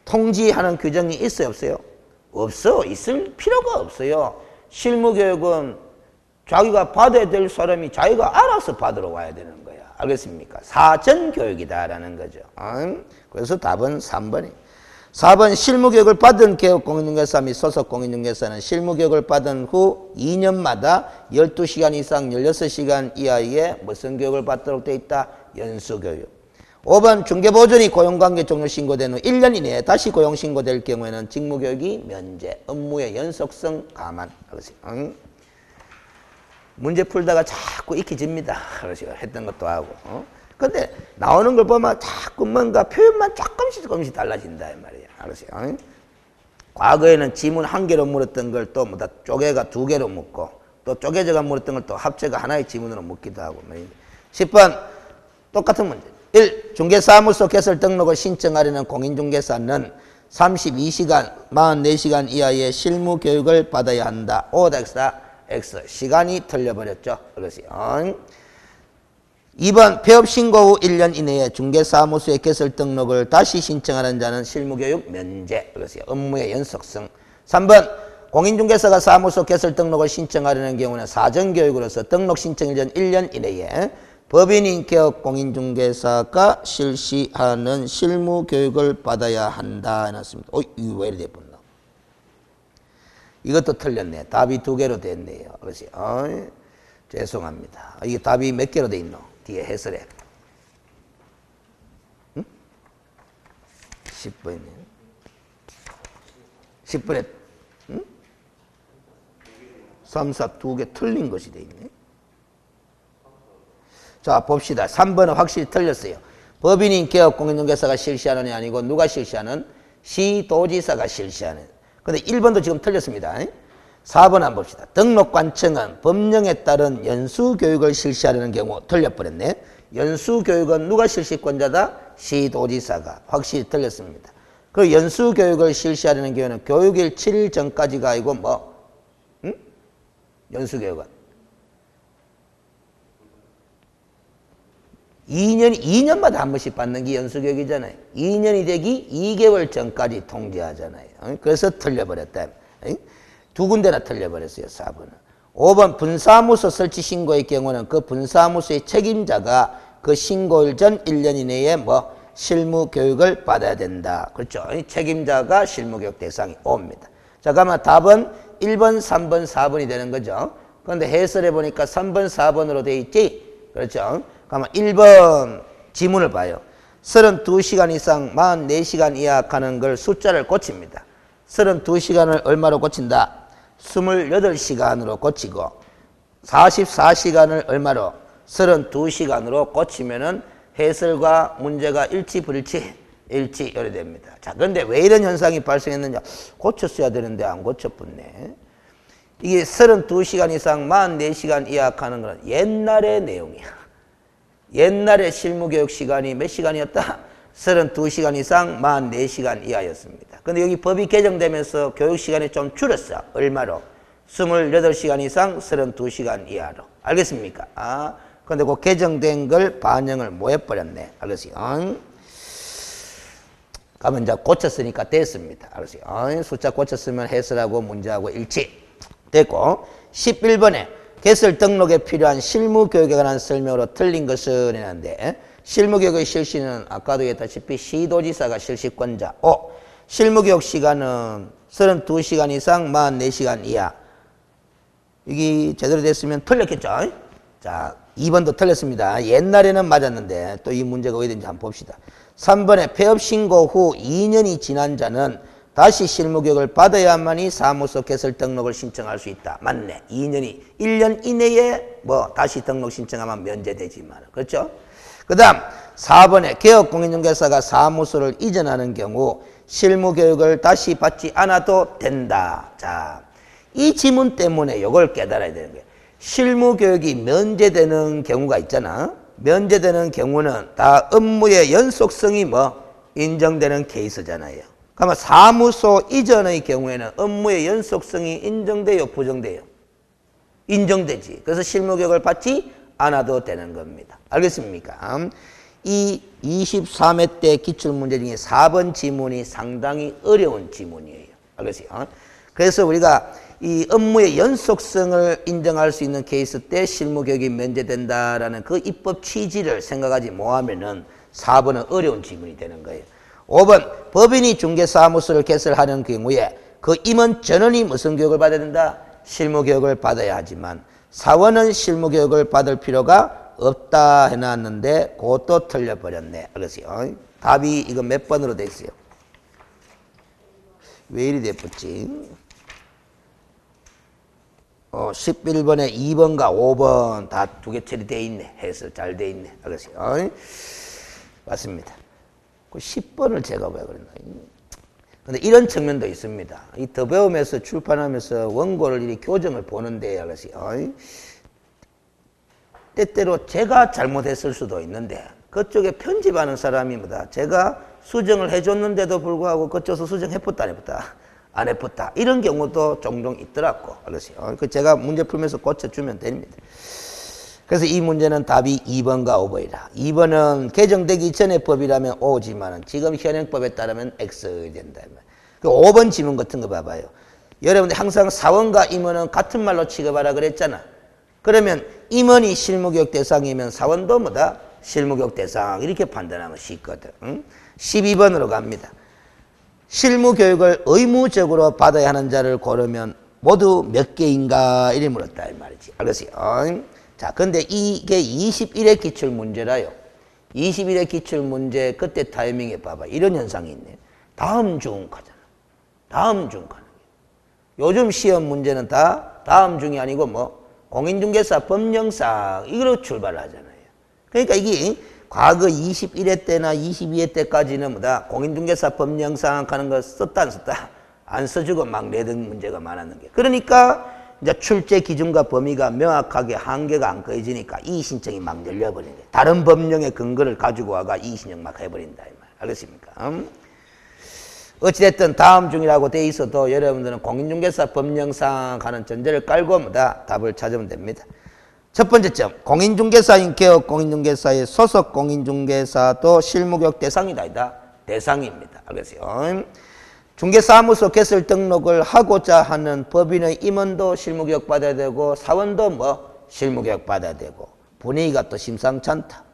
통지하는 규정이 있어요 없어요? 없어. 있을 필요가 없어요. 실무교육은 자기가 받아야 될 사람이 자기가 알아서 받으러 와야 되는 거야. 알겠습니까? 사전교육이다라는 거죠. 그래서 답은 3번이에요. 4번 실무교육을 받은 개업공인중개사 및 소속공인중개사는 실무교육을 받은 후 2년마다 12시간 이상 16시간 이하의 무슨 교육을 받도록 되어 있다? 연수교육. 5번 중개보존이 고용관계 종료 신고된 후 1년 이내에 다시 고용 신고될 경우에는 직무교육이 면제, 업무의 연속성 감안. 문제 풀다가 자꾸 익혀집니다. 했던 것도 하고. 근데 나오는 걸 보면 자꾸 뭔가 표현만 조금씩 달라진다 이 말이야. 알았어요? 과거에는 지문 한 개로 물었던 걸 또 뭐다 쪼개가 두 개로 묻고 또 쪼개져가 물었던 걸 또 합체가 하나의 지문으로 묻기도 하고. 10번 똑같은 문제. 1. 중개사무소 개설 등록을 신청하려는 공인중개사는 32시간, 44시간 이하의 실무 교육을 받아야 한다. 오닥사 X. 시간이 틀려버렸죠. 그렇어요. 2번 폐업신고 후 1년 이내에 중개사무소의 개설 등록을 다시 신청하는 자는 실무교육 면제. 그렇어요. 업무의 연속성. 3번 공인중개사가 사무소 개설 등록을 신청하려는 경우는 사전교육으로서 등록 신청일 전 1년 이내에 법인인 개업 공인중개사가 실시하는 실무교육을 받아야 한다 해놨습니다. 이거 왜 이렇게 됐나? 이것도 틀렸네. 답이 2개로 됐네요. 그렇지? 죄송합니다. 이게 답이 몇 개로 돼 있노? 뒤에 해설에. 10번이네. 10번에 3, 4, 2개 틀린 것이 돼 있네. 자, 봅시다. 3번은 확실히 틀렸어요. 법인인 개업 공인중개사가 실시하는 게 아니고 누가 실시하는? 시도지사가 실시하는. 근데 1번도 지금 틀렸습니다. 4번 한번 봅시다. 등록관청은 법령에 따른 연수교육을 실시하려는 경우 틀려버렸네. 연수교육은 누가 실시권자다? 시도지사가. 확실히 틀렸습니다. 그 연수교육을 실시하려는 경우는 교육일 7일 전까지가 아니고 연수교육은 2년마다 한 번씩 받는 게 연수교육이잖아요. 2년이 되기 2개월 전까지 통지하잖아요. 그래서 틀려버렸다. 2군데나 틀려버렸어요. 4번은. 5번 분사무소 설치 신고의 경우는 그 분사무소의 책임자가 그 신고일 전 1년 이내에 실무교육을 받아야 된다. 그렇죠. 책임자가 실무교육 대상이 옵니다. 자, 그러면 답은 1번, 3번, 4번이 되는 거죠. 그런데 해설해 보니까 3번, 4번으로 돼 있지. 그렇죠. 그러면 1번 지문을 봐요. 32시간 이상 44시간 이하 하는 걸 숫자를 고칩니다. 32시간을 얼마로 고친다? 28시간으로 고치고 44시간을 얼마로? 32시간으로 고치면은 해설과 문제가 일치 불일치? 일치 이래 됩니다. 자, 그런데 왜 이런 현상이 발생했느냐? 고쳤어야 되는데 안 고쳤었네. 이게 32시간 이상 44시간 이하 하는 건 옛날의 내용이야. 옛날에 실무교육 시간이 몇 시간이었다? 32시간 이상 44시간 이하였습니다. 근데 여기 법이 개정되면서 교육 시간이 좀 줄었어. 얼마로? 28시간 이상 32시간 이하로. 알겠습니까? 근데 그 개정된 걸 반영을 못 해버렸네. 알겠어요? 그러면 이제 고쳤으니까 됐습니다. 알겠어요? 숫자 고쳤으면 해설하고 문제하고 일치. 됐고. 11번에 개설 등록에 필요한 실무교육에 관한 설명으로 틀린 것은 했는데 실무교육의 실시는 아까도 얘기했다시피 시도지사가 실시권자. 실무교육 시간은 32시간 이상 44시간 이하. 이게 제대로 됐으면 틀렸겠죠? 자, 2번도 틀렸습니다. 옛날에는 맞았는데 또 이 문제가 왜 된지 한번 봅시다. 3번에 폐업 신고 후 2년이 지난 자는 다시 실무교육을 받아야만이 사무소 개설 등록을 신청할 수 있다. 맞네. 1년 이내에 뭐 다시 등록 신청하면 면제되지만. 그렇죠? 그 다음 4번에 개업공인중개사가 사무소를 이전하는 경우 실무교육을 다시 받지 않아도 된다. 자, 이 지문 때문에 이걸 깨달아야 되는 거예요. 실무교육이 면제되는 경우가 있잖아. 면제되는 경우는 다 업무의 연속성이 뭐 인정되는 케이스잖아요. 그러면 사무소 이전의 경우에는 업무의 연속성이 인정돼요, 부정돼요? 인정되지. 그래서 실무교육을 받지 않아도 되는 겁니다. 알겠습니까? 이 23회 때 기출문제 중에 4번 지문이 상당히 어려운 지문이에요. 알겠어요? 그래서 우리가 이 업무의 연속성을 인정할 수 있는 케이스 때 실무교육이 면제된다라는 그 입법 취지를 생각하지 못하면은 4번은 어려운 지문이 되는 거예요. 5번 법인이 중개사무소를 개설하는 경우에 그 임원 전원이 무슨 교육을 받아야 된다? 실무교육을 받아야 하지만 사원은 실무교육을 받을 필요가 없다 해놨는데 그것도 틀려버렸네. 알겠어요? 답이 이거 몇 번으로 돼 있어요? 왜 이리 돼버렸지? 11번에 2번과 5번 다 두 개 처리되어 있네. 해서 잘 돼 있네. 알겠어요? 맞습니다. 그 10번을 제가 왜 그랬나? 근데 이런 측면도 있습니다. 이 더 배움에서 출판하면서 원고를 이렇게 교정을 보는데, 알겠어요? 때때로 제가 잘못했을 수도 있는데, 그쪽에 편집하는 사람이 뭐다? 제가 수정을 해줬는데도 불구하고 그쪽에서 수정해봤다, 안 해봤다? 안 해봤다. 이런 경우도 종종 있더라고. 알겠어요? 그 제가 문제 풀면서 고쳐주면 됩니다. 그래서 이 문제는 답이 2번과 5번이다. 2번은 개정되기 전의 법이라면 O지만은 지금 현행법에 따르면 X 된다. 그 5번 지문 같은 거 봐봐요. 여러분들 항상 사원과 임원은 같은 말로 취급하라 그랬잖아. 그러면 임원이 실무교육 대상이면 사원도 뭐다? 실무교육 대상. 이렇게 판단하면 쉽거든. 응? 12번으로 갑니다. 실무교육을 의무적으로 받아야 하는 자를 고르면 모두 몇 개인가? 이래 물었다. 이 말이지. 알겠어요? 자, 근데 이게 21회 기출 문제라요. 21회 기출 문제 그때 타이밍에 봐봐. 이런 현상이 있네. 다음 중 가잖아. 다음 중 가는 게. 요즘 시험 문제는 다 다음 중이 아니고 뭐 공인중개사 법령상 이걸로 출발을 하잖아요. 그러니까 이게 과거 21회 때나 22회 때까지는 뭐다? 공인중개사 법령상 하는 거 썼다 안 썼다? 안 써주고 막 내던 문제가 많았는 게. 그러니까 이제 출제 기준과 범위가 명확하게 한계가 안 꺼지니까 이의신청이 막 열려버리는 거예요. 다른 법령의 근거를 가지고 와가 이의신청 막 해버린다. 이 말. 알겠습니까? 어찌됐든 다음 중이라고 돼 있어도 여러분들은 공인중개사 법령상 하는 전제를 깔고 뭐다? 답을 찾으면 됩니다. 첫 번째 점, 공인중개사인 개업 공인중개사의 소속 공인중개사도 실무교육 대상이다. 대상입니다. 알겠어요? 중개사무소 개설 등록을 하고자 하는 법인의 임원도 실무교육 받아야 되고 사원도 뭐 실무교육 받아야 되고 분위기가 또 심상치 않다.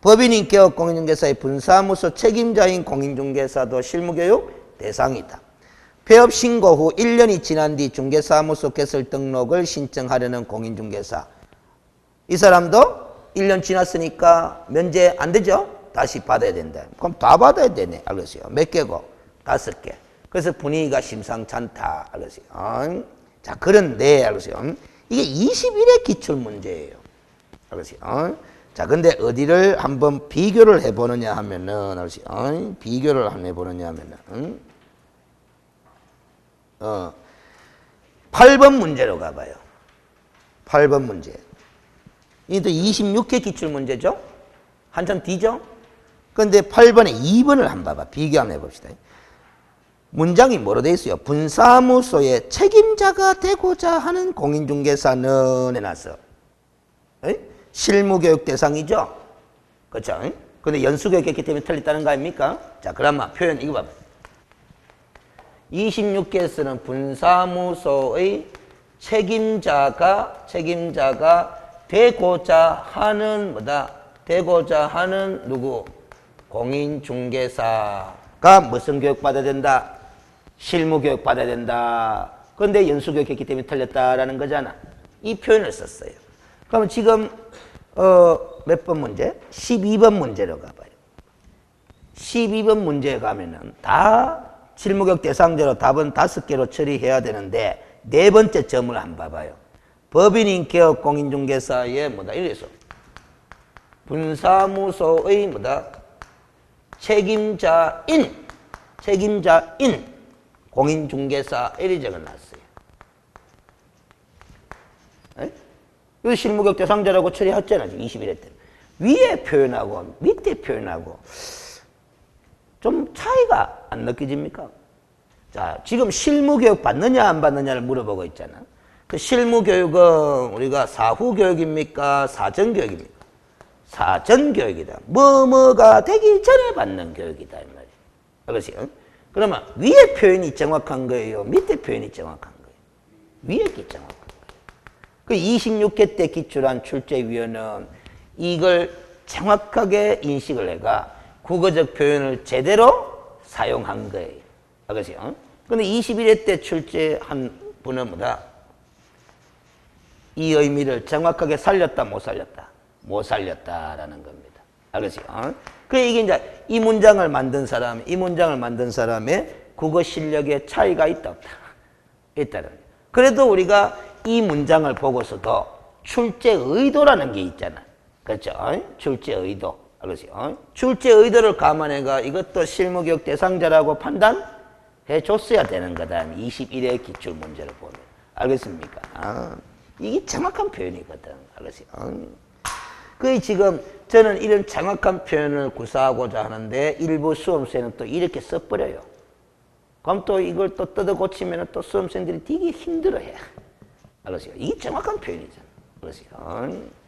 법인인 개업 공인중개사의 분사무소 책임자인 공인중개사도 실무교육 대상이다. 폐업 신고 후 1년이 지난 뒤 중개사무소 개설 등록을 신청하려는 공인중개사. 이 사람도 1년 지났으니까 면제 안 되죠? 다시 받아야 된다. 그럼 다 받아야 되네. 알겠어요? 몇 개고? 5개. 그래서 분위기가 심상치 않다. 알겠어요? 자, 그런데, 알겠어요? 이게 21회 기출 문제예요. 알겠어요? 자, 근데 어디를 한번 비교를 해보느냐 하면은, 알겠어요? 비교를 한번 해보느냐 하면은, 8번 문제로 가봐요. 8번 문제. 이게 또 26회 기출 문제죠? 한참 뒤죠? 근데 8번에 2번을 한번 봐봐. 비교 한번 해봅시다. 문장이 뭐로 되어 있어요? 분사무소의 책임자가 되고자 하는 공인중개사는 해놨어. 실무교육 대상이죠? 그렇죠? 근데 연수교육했기 때문에 틀렸다는 거 아닙니까? 자, 그러면 표현 이거 봐봐. 26개에서는 분사무소의 책임자가 되고자 하는 뭐다? 되고자 하는 누구? 공인중개사가 무슨 교육 받아야 된다? 실무교육 받아야 된다. 그런데 연수교육했기 때문에 틀렸다라는 거잖아. 이 표현을 썼어요. 그러면 지금 몇 번 문제? 12번 문제로 가봐요. 12번 문제에 가면은 다 실무교육 대상자로 답은 5개로 처리해야 되는데 네 번째 점을 한번 봐봐요. 법인인 개업 공인중개사의 뭐다 이래서 분사무소의 뭐다 책임자인 공인중개사 이리 적어놨어요. 이 실무교육 대상자라고 처리했잖아 지금 21회 때. 위에 표현하고 밑에 표현하고 좀 차이가 안 느껴집니까? 자, 지금 실무교육 받느냐 안 받느냐를 물어보고 있잖아. 그 실무교육은 우리가 사후교육입니까? 사전교육입니까? 사전교육이다. 뭐뭐가 되기 전에 받는 교육이다 이 말이야. 그렇지? 그러면 위에 표현이 정확한 거예요? 밑에 표현이 정확한 거예요? 위에 게 정확한 거예요. 그 26회 때 기출한 출제위원은 이걸 정확하게 인식을 해가 국어적 표현을 제대로 사용한 거예요. 그렇죠? 근데 21회 때 출제한 분은 뭐다? 이 의미를 정확하게 살렸다, 못 살렸다? 못 살렸다라는 겁니다. 알겠죠? 그래, 이게 이제 이 문장을 만든 사람의 국어 실력의 차이가 있다, 없다? 있다는 거예요. 그래도 우리가 이 문장을 보고서도 출제 의도라는 게 있잖아. 그렇죠? 출제 의도. 알겠죠? 출제 의도를 감안해가 이것도 실무교육 대상자라고 판단해 줬어야 되는 거다. 21회 기출 문제를 보면. 알겠습니까? 이게 정확한 표현이거든. 알겠죠? 그 지금 저는 이런 정확한 표현을 구사하고자 하는데 일부 수험생은 또 이렇게 써버려요. 그럼 또 이걸 또 뜯어 고치면 또 수험생들이 되게 힘들어해. 알겠어요? 이게 정확한 표현이잖아. 알겠어요?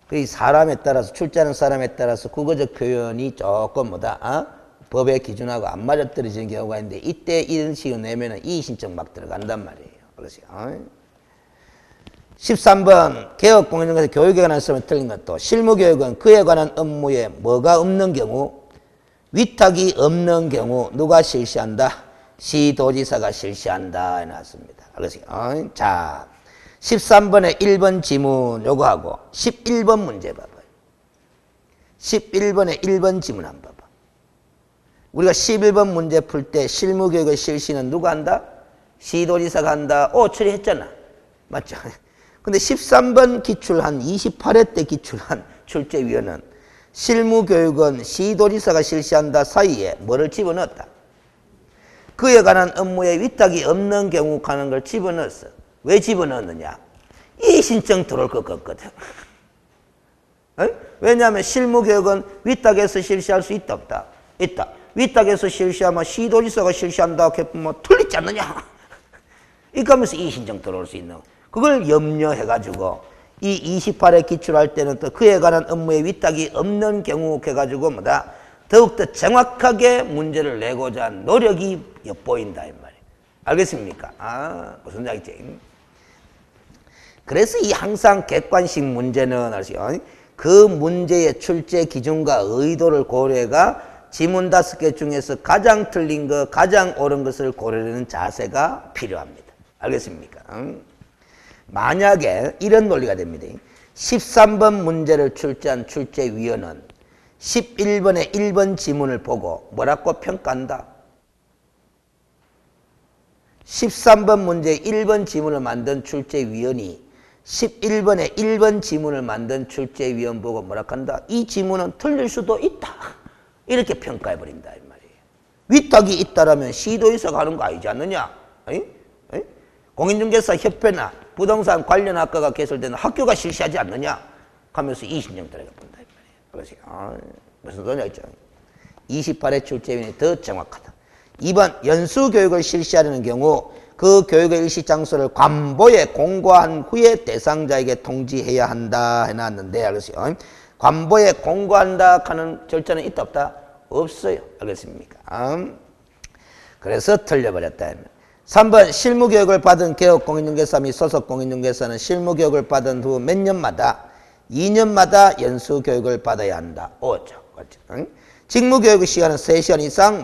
그 사람에 따라서, 출제하는 사람에 따라서 국어적 표현이 조금 법의 기준하고 안 맞아떨어지는 경우가 있는데, 이때 이런 식으로 내면은 이의 신청 막 들어간단 말이에요. 알겠어요? 13번, 개업 공인중개사 교육에 관한 설명 틀린 것도, 실무교육은 그에 관한 업무에 뭐가 없는 경우, 위탁이 없는 경우 누가 실시한다? 시도지사가 실시한다. 해놨습니다. 알겠어요? 자, 13번에 1번 지문 요거하고 11번 문제 봐봐요. 11번에 1번 지문 한번 봐봐. 우리가 11번 문제 풀 때 실무교육의 실시는 누가 한다? 시도지사가 한다. 처리했잖아. 맞죠? 근데 13번 기출한 28회 때 기출한 출제위원은 실무교육은 시도지사가 실시한다 사이에 뭐를 집어넣었다? 그에 관한 업무에 위탁이 없는 경우 가는 걸 집어넣었어. 왜 집어넣었느냐? 이 신청 들어올 것 같거든. 왜냐하면 실무교육은 위탁에서 실시할 수 있다 없다? 있다. 위탁에서 실시하면 시도지사가 실시한다 했으면 틀리지 않느냐? 이렇게 하면서 이 신청 들어올 수 있는 그걸 염려해가지고 이 28회 기출할 때는 또 그에 관한 업무에 위탁이 없는 경우 해가지고 뭐다? 더욱더 정확하게 문제를 내고자 한 노력이 엿보인다 이 말이에요. 알겠습니까? 무슨 말인지. 그래서 이 항상 객관식 문제는 아시죠? 그 문제의 출제 기준과 의도를 고려해가 지문 5개 중에서 가장 틀린 것, 가장 옳은 것을 고려하는 자세가 필요합니다. 알겠습니까? 만약에 이런 논리가 됩니다. 13번 문제를 출제한 출제위원은 11번의 1번 지문을 보고 뭐라고 평가한다? 13번 문제 1번 지문을 만든 출제위원이 11번에 1번 지문을 만든 출제위원 보고 뭐라고 한다? 이 지문은 틀릴 수도 있다. 이렇게 평가해버린다 이 말이에요. 위탁이 있다라면 시도지사가 하는 거 아니지 않느냐? 공인중개사 협회나 부동산 관련 학과가 개설되는 학교가 실시하지 않느냐? 하면서 이 신청 들어가 본다 이 말이에요. 무슨 소리냐 있죠? 28회 출제위원이 더 정확하다. 2번 연수교육을 실시하려는 경우 그 교육의 일시 장소를 관보에 공고한 후에 대상자에게 통지해야 한다 해놨는데 알겠어요? 관보에 공고한다 하는 절차는 있다 없다? 없어요. 알겠습니까? 그래서 틀려버렸다. 3번 실무교육을 받은 개업공인중개사 및 소속공인중개사는 실무교육을 받은 후 몇 년마다 2년마다 연수교육을 받아야 한다. 오죠. 그렇죠? 직무교육 시간은 3시간 이상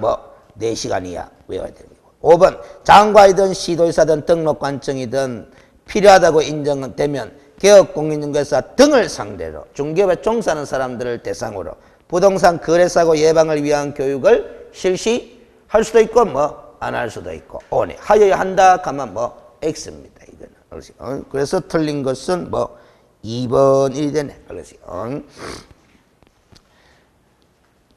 4시간이야. 외워야 되는 거고. 5번 장과이든 시도지사든 등록관청이든 필요하다고 인정되면 개업공인중개사 등을 상대로 중개업에 종사하는 사람들을 대상으로 부동산 거래사고 예방을 위한 교육을 실시할 수도 있고 뭐 안 할 수도 있고 only 하여야 한다 하면 뭐 X입니다. 이거는. 그래서 틀린 것은 뭐 2번이 되네.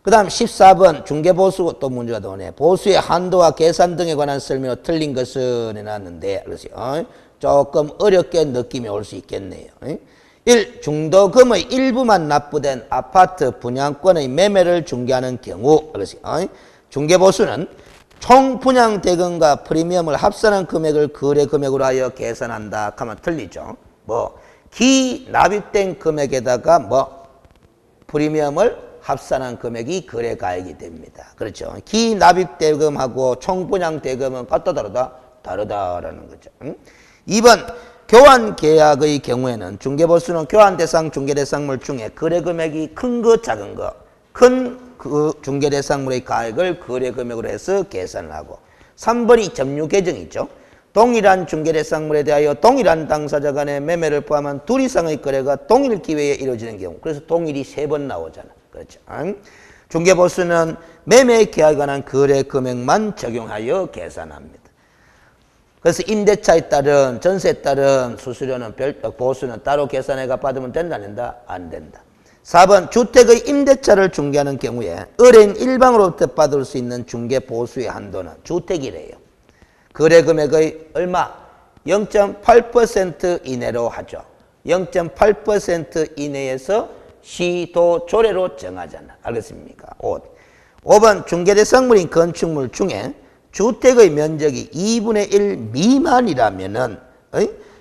그 다음 14번 중개보수 또 문제가 나오네. 보수의 한도와 계산 등에 관한 설명으로 틀린 것은 해놨는데 조금 어렵게 느낌이 올 수 있겠네요. 1. 중도금의 일부만 납부된 아파트 분양권의 매매를 중개하는 경우 중개보수는 총 분양 대금과 프리미엄을 합산한 금액을 거래 금액으로 하여 계산한다 하면 틀리죠. 뭐 기납입된 금액에다가 뭐 프리미엄을 합산한 금액이 거래 가액이 됩니다. 그렇죠. 기납입 대금하고 총 분양 대금은 같다 다르다? 다르다라는 거죠. 2번 교환 계약의 경우에는 중개보수는 교환 대상 중개 대상물 중에 거래 금액이 큰 거 작은 거 큰 그 중개 대상물의 가액을 거래 금액으로 해서 계산을 하고 3번이 점유 계정이죠. 동일한 중개 대상물에 대하여 동일한 당사자 간의 매매를 포함한 둘 이상의 거래가 동일 기회에 이루어지는 경우 그래서 동일이 3번 나오잖아. 그렇죠. 중개보수는 매매 계약에 관한 거래 금액만 적용하여 계산합니다. 그래서 임대차에 따른 전세에 따른 수수료는 보수는 따로 계산해가 받으면 된다 안 된다? 안 된다. 4번 주택의 임대차를 중개하는 경우에 의뢰인 일방으로부터 받을 수 있는 중개보수의 한도는 주택이래요. 거래 금액의 얼마? 0.8% 이내로 하죠. 0.8% 이내에서 시도조례로 정하잖아. 알겠습니까? 5번 중개대상물인 건축물 중에 주택의 면적이 2분의 1 미만이라면은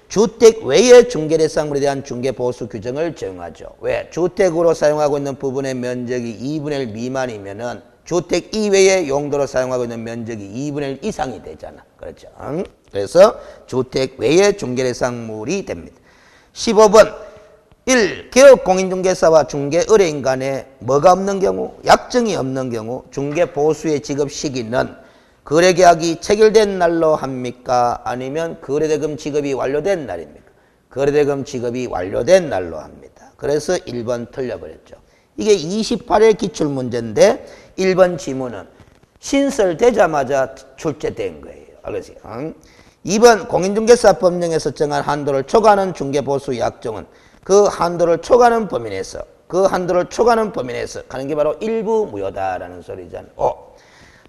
주택 외의 중개대상물에 대한 중개보수 규정을 적용하죠. 왜? 주택으로 사용하고 있는 부분의 면적이 2분의 1 미만이면은 주택 이외의 용도로 사용하고 있는 면적이 2분의 1 이상이 되잖아. 그렇죠. 그래서 주택 외의 중개대상물이 됩니다. 15번 1. 개업공인중개사와 중개의뢰인 간에 뭐가 없는 경우? 약정이 없는 경우 중개보수의 지급 시기는 거래계약이 체결된 날로 합니까? 아니면 거래대금 지급이 완료된 날입니까? 거래대금 지급이 완료된 날로 합니다. 그래서 1번 틀려버렸죠. 이게 28회 기출문제인데 1번 지문은 신설되자마자 출제된 거예요. 알겠어요? 2번 공인중개사 법령에서 정한 한도를 초과하는 중개보수 약정은 그 한도를 초과하는 범위 내에서 하는 게 바로 일부 무효다라는 소리잖아요.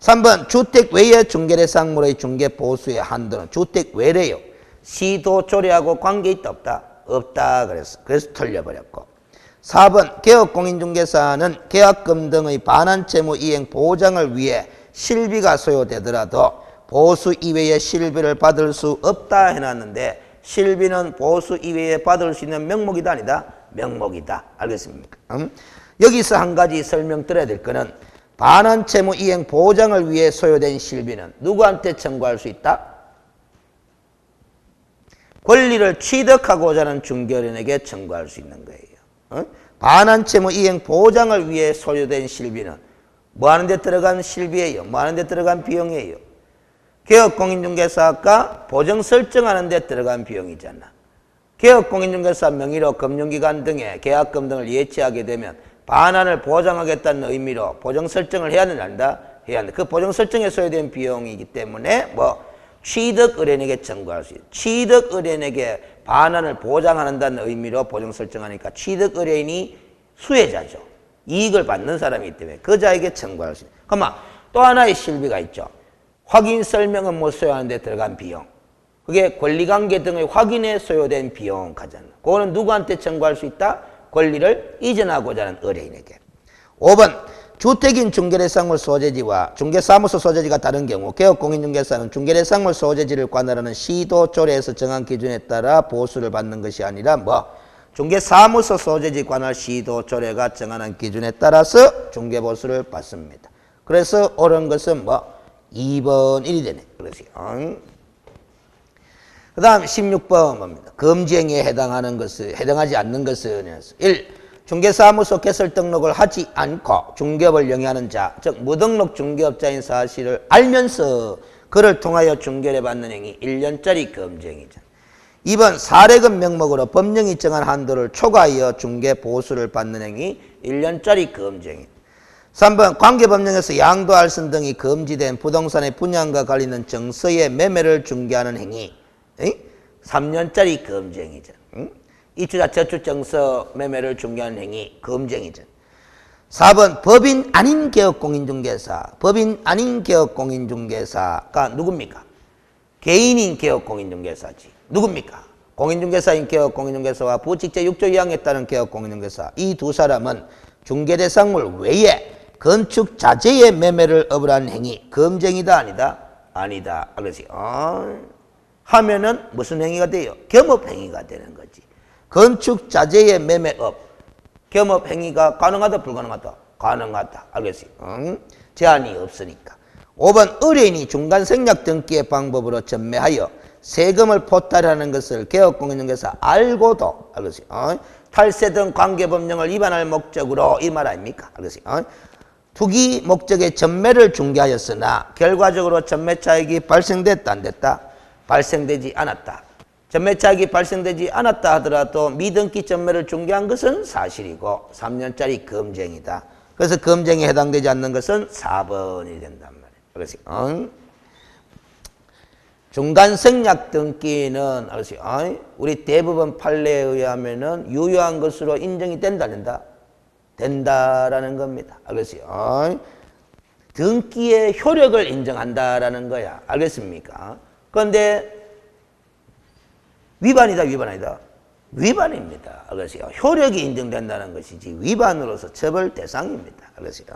3번 주택 외의 중개대상물의 중개보수의 한도는 주택 외래요. 시도조례하고 관계있다 없다? 없다 그래서 틀려버렸고 4번 개업공인중개사는 계약금 등의 반환채무 이행 보장을 위해 실비가 소요되더라도 보수 이외의 실비를 받을 수 없다 해놨는데 실비는 보수 이외에 받을 수 있는 명목이다 아니다? 명목이다. 알겠습니까? 여기서 한 가지 설명드려야 될 거는 반환채무 이행 보장을 위해 소요된 실비는 누구한테 청구할 수 있다? 권리를 취득하고자 하는 중개인에게 청구할 수 있는 거예요. 반환채무 이행 보장을 위해 소요된 실비는 뭐 하는 데 들어간 실비예요? 뭐 하는 데 들어간 비용이에요? 개업공인중개사가 보정 설정하는 데 들어간 비용이잖아. 개업공인중개사 명의로 금융기관 등의 계약금 등을 예치하게 되면 반환을 보장하겠다는 의미로 보정 설정을 해야 된다? 해야 한다. 그 보정 설정에 소요된 비용이기 때문에 뭐 취득의뢰인에게 청구할 수 있어요. 취득의뢰인에게 반환을 보장한다는 의미로 보정 설정하니까 취득의뢰인이 수혜자죠. 이익을 받는 사람이기 때문에 그 자에게 청구할 수 있어요. 그러면 또 하나의 실비가 있죠. 확인 설명은 못 소요하는 데 들어간 비용. 그게 권리관계 등의 확인에 소요된 비용 가잖아. 그거는 누구한테 청구할 수 있다? 권리를 이전하고자 하는 의뢰인에게. 5번 주택인 중개대상물 소재지와 중개사무소 소재지가 다른 경우 개업공인중개사는 중개대상물 소재지를 관할하는 시도조례에서 정한 기준에 따라 보수를 받는 것이 아니라 중개사무소 소재지 관할 시도조례가 정하는 기준에 따라서 중개보수를 받습니다. 그래서 옳은 것은 2번 1이 되네. 그러세요. 그 다음 16번 뭡니다. 금지행위에 해당하지 않는 것은 1. 중개사무소 개설 등록을 하지 않고 중개업을 영위하는 자, 즉 무등록 중개업자인 사실을 알면서 그를 통하여 중개를 받는 행위 1년짜리 금지행위죠. 2번 사례금 명목으로 법령이 정한 한도를 초과하여 중개보수를 받는 행위 1년짜리 금지행위. 3번 관계법령에서 양도, 알선 등이 금지된 부동산의 분양과 관련된 정서의 매매를 중개하는 행위. 3년짜리 금지행위죠. 이주자 저축 정서 매매를 중개하는 행위 금지행위죠. 4번 법인 아닌 개업공인중개사. 법인 아닌 개업공인중개사가 누굽니까? 개인인 개업공인중개사지. 누굽니까? 공인중개사인 개업공인중개사와 부직제 6조 2항에 따른 개업공인중개사. 이 두 사람은 중개대상물 외에 건축 자재의 매매를 업으라는 행위 금지행위다 아니다? 아니다. 그렇지. 하면은 무슨 행위가 돼요? 겸업행위가 되는 거지. 건축 자재의 매매업 겸업행위가 가능하다 불가능하다? 가능하다. 알겠어요? 제한이 없으니까. 5번 의뢰인이 중간 생략 등기의 방법으로 전매하여 세금을 포탈하는 것을 개업공인중개사 알고도, 알겠어요? 탈세 등 관계법령을 위반할 목적으로 이 말 아닙니까? 알겠어요? 투기 목적의 전매를 중개하였으나 결과적으로 전매차익이 발생됐다 안 됐다? 발생되지 않았다. 전매차익이 발생되지 않았다 하더라도 미등기 전매를 중개한 것은 사실이고 3년짜리 금지행위다. 그래서 금지행위에 해당되지 않는 것은 4번이 된단 말이에요. 그래서 중간 생략 등기는 우리 대부분 판례에 의하면은 유효한 것으로 인정이 된다, 된다? 된다라는 겁니다. 알겠어요? 등기의 효력을 인정한다라는 거야. 알겠습니까? 그런데 위반이다, 위반 아니다? 위반입니다. 알겠어요? 효력이 인정된다는 것이지 위반으로서 처벌 대상입니다. 알겠어요?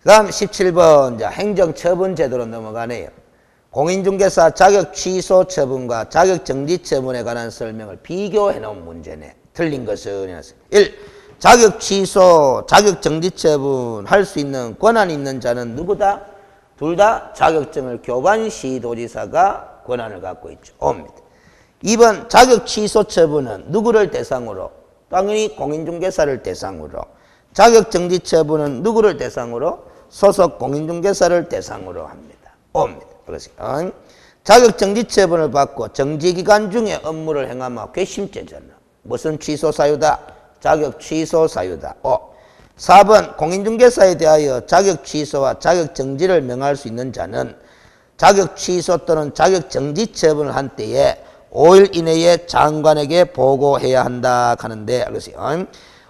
그 다음 17번 행정처분 제도로 넘어가네요. 공인중개사 자격 취소 처분과 자격 정지 처분에 관한 설명을 비교해 놓은 문제네. 틀린 것은 1. 자격 취소, 자격 정지 처분 할 수 있는 권한이 있는 자는 누구다? 둘 다 자격증을 교관시도지사가 권한을 갖고 있죠. 옵니다. 2번 자격 취소 처분은 누구를 대상으로? 당연히 공인중개사를 대상으로. 자격 정지 처분은 누구를 대상으로? 소속 공인중개사를 대상으로 합니다. 옵니다. 그래서 자격 정지 처분을 받고 정지기간 중에 업무를 행하면 괘씸죄잖아. 무슨 취소 사유다? 자격 취소 사유다. 4번 공인중개사에 대하여 자격 취소와 자격 정지를 명할 수 있는 자는 자격 취소 또는 자격 정지 처분을 한 때에 5일 이내에 장관에게 보고해야 한다 하는데, 알겠어요?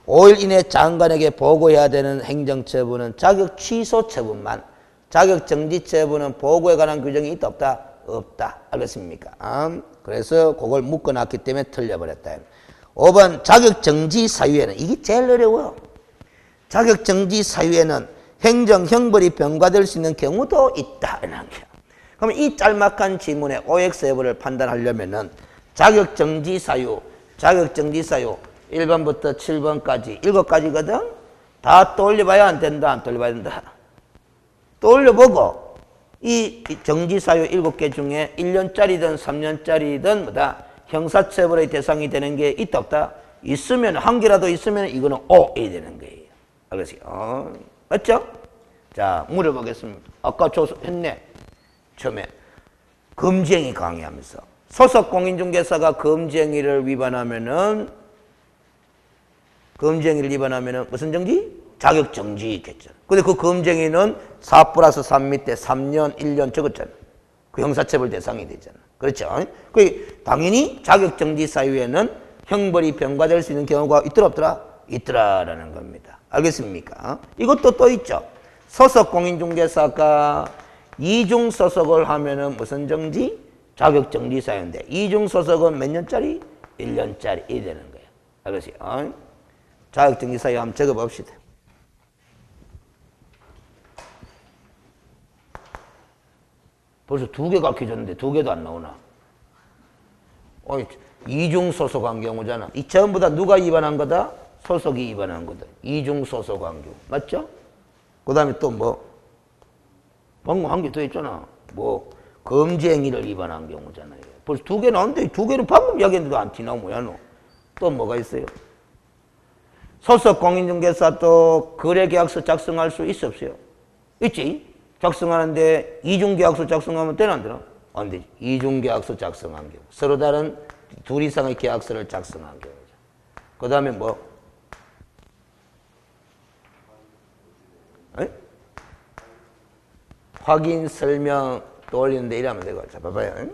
5일 이내에 장관에게 보고해야 되는 행정처분은 자격 취소 처분만, 자격 정지 처분은 보고에 관한 규정이 있다 없다? 없다. 알겠습니까? 그래서 그걸 묶어놨기 때문에 틀려버렸다. 5번 자격 정지 사유에는, 이게 제일 어려워. 자격 정지 사유에는 행정 형벌이 병과될 수 있는 경우도 있다. 그러면 이 짤막한 지문의 OX 여부를 판단하려면은 자격 정지 사유 1번부터 7번까지 7가지거든. 다 떠올려봐야 안 된다, 안 떠올려봐야 된다. 떠올려보고 이 정지 사유 7개 중에 1년짜리든 3년짜리든 뭐다 형사처벌의 대상이 되는 게 있다 없다? 있으면 한 개라도 있으면 이거는 O이 되는 거예요. 알겠어요? 맞죠? 자, 물어보겠습니다. 아까 했네. 처음에 금지행위 강의하면서 소속 공인중개사가 금지행위를 위반하면은 무슨 정지? 자격 정지 있겠죠. 근데 그 금지행위는 4+3 밑에 3년, 1년 적었잖아. 그 형사처벌 대상이 되잖아. 그렇죠? 그 당연히 자격 정지 사유에는 형벌이 병과될 수 있는 경우가 있더라 없더라? 있더라라는 겁니다. 알겠습니까? 이것도 또 있죠. 소속 공인중개사가 이중 소속을 하면은 무슨 정지? 자격 정지 사유인데 이중 소속은 몇 년짜리? 1년짜리 이 되는 거예요. 알겠어요? 자격 정지 사유 한번 적어 봅시다. 벌써 2개 가르쳐줬는데 2개도 안 나오나? 이중 소속한 경우잖아. 이 전부 다 누가 위반한 거다? 소속이 위반한 거다. 이중 소속한 경우. 맞죠? 그 다음에 또 뭐? 방금 한 개 더 있잖아. 뭐? 금지행위를 위반한 경우잖아요. 벌써 2개 나왔는데 2개는 방금 이야기했는데도 안 티나고 뭐야 너? 또 뭐가 있어요? 소속 공인중개사 또 거래계약서 작성할 수 있어 없어요? 있지? 작성하는데 이중계약서 작성하면 되나 안 되나? 안 되지. 이중계약서 작성한 경우. 서로 다른 둘 이상의 계약서를 작성한 경우죠. 그 다음에 뭐? 에? 확인, 설명 또 올리는데 이러면 되고. 자, 봐봐요. 에?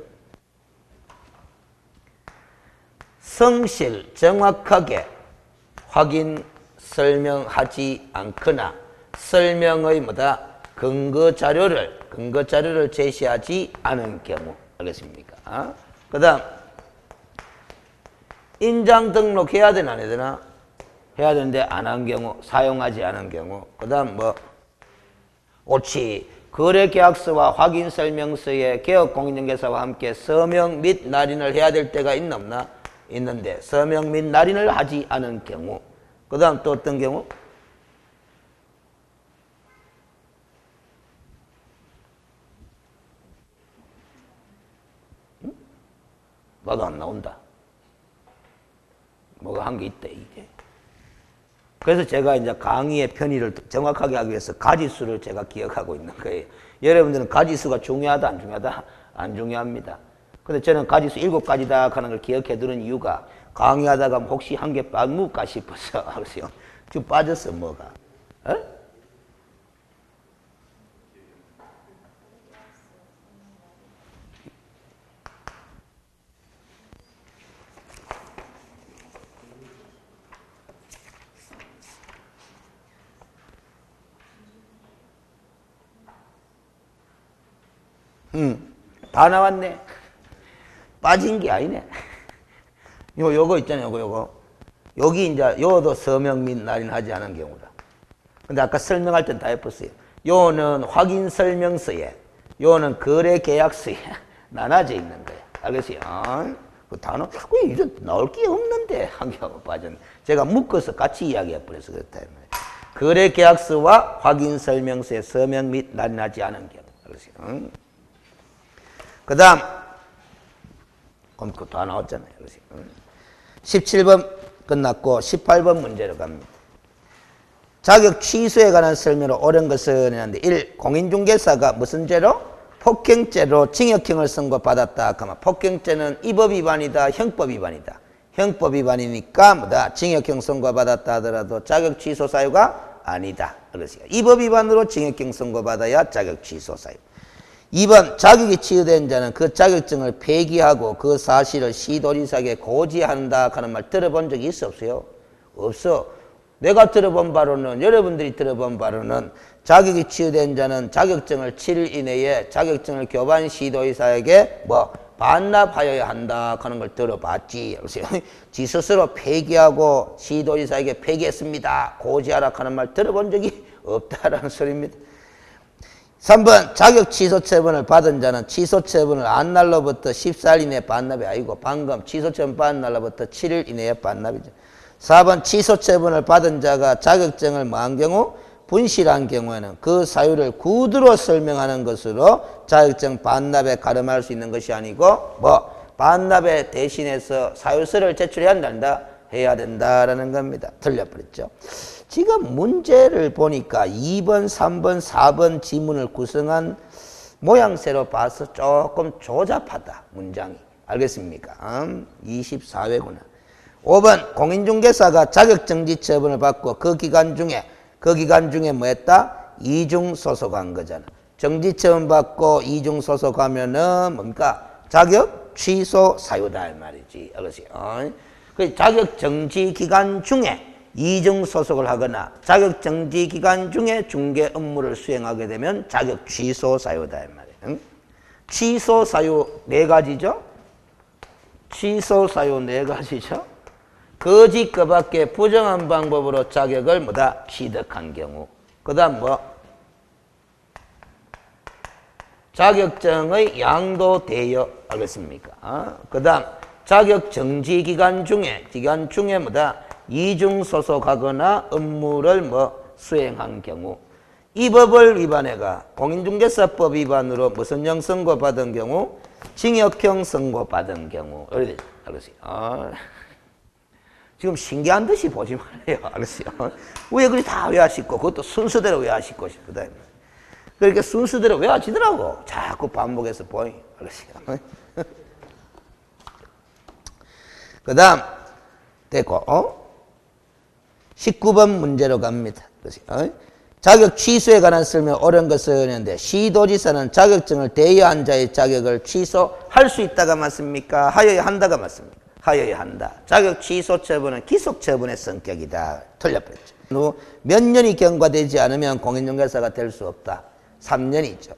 성실, 정확하게 확인, 설명하지 않거나 설명의 뭐다? 근거 자료를 제시하지 않은 경우. 알겠습니까? 그 다음, 인장 등록해야 되나 안 해야 되나? 해야 되는데 안 한 경우, 사용하지 않은 경우. 그 다음 뭐, 옳지. 거래계약서와 확인설명서에 개업공인중개사와 함께 서명 및 날인을 해야 될 때가 있나 없나? 있는데 서명 및 날인을 하지 않은 경우. 그 다음 또 어떤 경우? 응? 나도 안 나온다. 뭐가 한 게 있대 이게. 그래서 제가 이제 강의의 편의를 정확하게 하기 위해서 가지수를 제가 기억하고 있는 거예요. 여러분들은 가지수가 중요하다 안 중요하다? 안 중요합니다. 근데 저는 가지수 7가지다 하는 걸 기억해 두는 이유가 강의하다가 혹시 한 개 빠질까 싶어서 지금 빠졌어 뭐가. 어? 다 나왔네. 빠진 게 아니네. 요거 있잖아요, 요거. 여기 이제, 요도 서명 및 날인하지 않은 경우다. 근데 아까 설명할 땐 다 해봤어요. 요는 확인 설명서에, 요는 거래 계약서에 나눠져 있는 거야. 알겠어요? 그 단어, 왜 이런 나올 게 없는데? 한 개하고 빠졌네. 제가 묶어서 같이 이야기해버려서 그렇다. 거래 계약서와 확인 설명서에 서명 및 날인하지 않은 경우. 알겠어요? 그 다음, 그럼 그거 다 나왔잖아요. 17번 끝났고 18번 문제로 갑니다. 자격 취소에 관한 설명으로 옳은 것은 했는데 1. 공인중개사가 무슨 죄로? 폭행죄로 징역형을 선고받았다. 그러면 폭행죄는 입법 위반이다, 형법 위반이다. 형법 위반이니까 뭐다? 징역형 선고받았다 하더라도 자격 취소 사유가 아니다. 그렇습니다. 입법 위반으로 징역형 선고받아야 자격 취소 사유. 2번 자격이 취소된 자는 그 자격증을 폐기하고 그 사실을 시도지사에게 고지한다 하는 말 들어본 적이 있어 없어요? 없어. 내가 들어본 바로는 여러분들이 들어본 바로는 자격이 취소된 자는 자격증을 7일 이내에 자격증을 교반 시도지사에게 뭐 반납하여야 한다 하는 걸 들어봤지. 지 스스로 폐기하고 시도지사에게 폐기했습니다. 고지하라 하는 말 들어본 적이 없다라는 소리입니다. 3번 자격 취소 처분을 받은 자는 취소 처분을 한 날로부터 14일 이내에 반납이 아니고 방금 취소 처분 받은 날로부터 7일 이내에 반납이죠. 4번 취소 처분을 받은 자가 자격증을 뭐한 경우? 분실한 경우에는 그 사유를 구두로 설명하는 것으로 자격증 반납에 가름할 수 있는 것이 아니고 뭐 반납에 대신해서 사유서를 제출해야 한다? 해야 된다라는 겁니다. 틀려버렸죠. 지금 문제를 보니까 2번, 3번, 4번 지문을 구성한 모양새로 봐서 조금 조잡하다. 문장이. 알겠습니까? 24회구나. 5번 공인중개사가 자격정지 처분을 받고 그 기간 중에 뭐 했다? 이중소속한 거잖아. 정지처분 받고 이중소속하면은 뭡니까? 자격 취소 사유다 이 말이지. 알겠어요? 그 자격정지 기간 중에 이중소속을 하거나 자격정지 기간 중에 중개 업무를 수행하게 되면 자격 취소 사유다 이 말이에요. 취소 사유 4가지죠? 취소 사유 4가지죠? 거짓 그 밖에 부정한 방법으로 자격을 뭐다? 취득한 경우. 그 다음 뭐? 자격증의 양도 대여. 알겠습니까? 그 다음 자격 정지 기간 중에 뭐다? 이중 소속하거나 업무를 뭐 수행한 경우. 이 법을 위반해가 공인중개사법 위반으로 무슨 형 선고받은 경우? 징역형 선고받은 경우. 알겠어요? 지금 신기한 듯이 보지 말아요. 알았어요? 왜 그리 다 외화시고 그것도 순서대로 외화시고 싶다. 그렇게 순서대로 외워지더라고. 자꾸 반복해서 보이. 알았어요? 그 다음 됐고 19번 문제로 갑니다. 자격 취소에 관한 설명 옳은 것은 있는데 시도지사는 자격증을 대여한 자의 자격을 취소할 수 있다가 맞습니까? 하여야 한다가 맞습니까? 하여야 한다. 자격 취소 처분은 기속 처분의 성격이다. 틀려버렸죠. 몇 년이 경과되지 않으면 공인중개사가 될 수 없다. 3년이죠.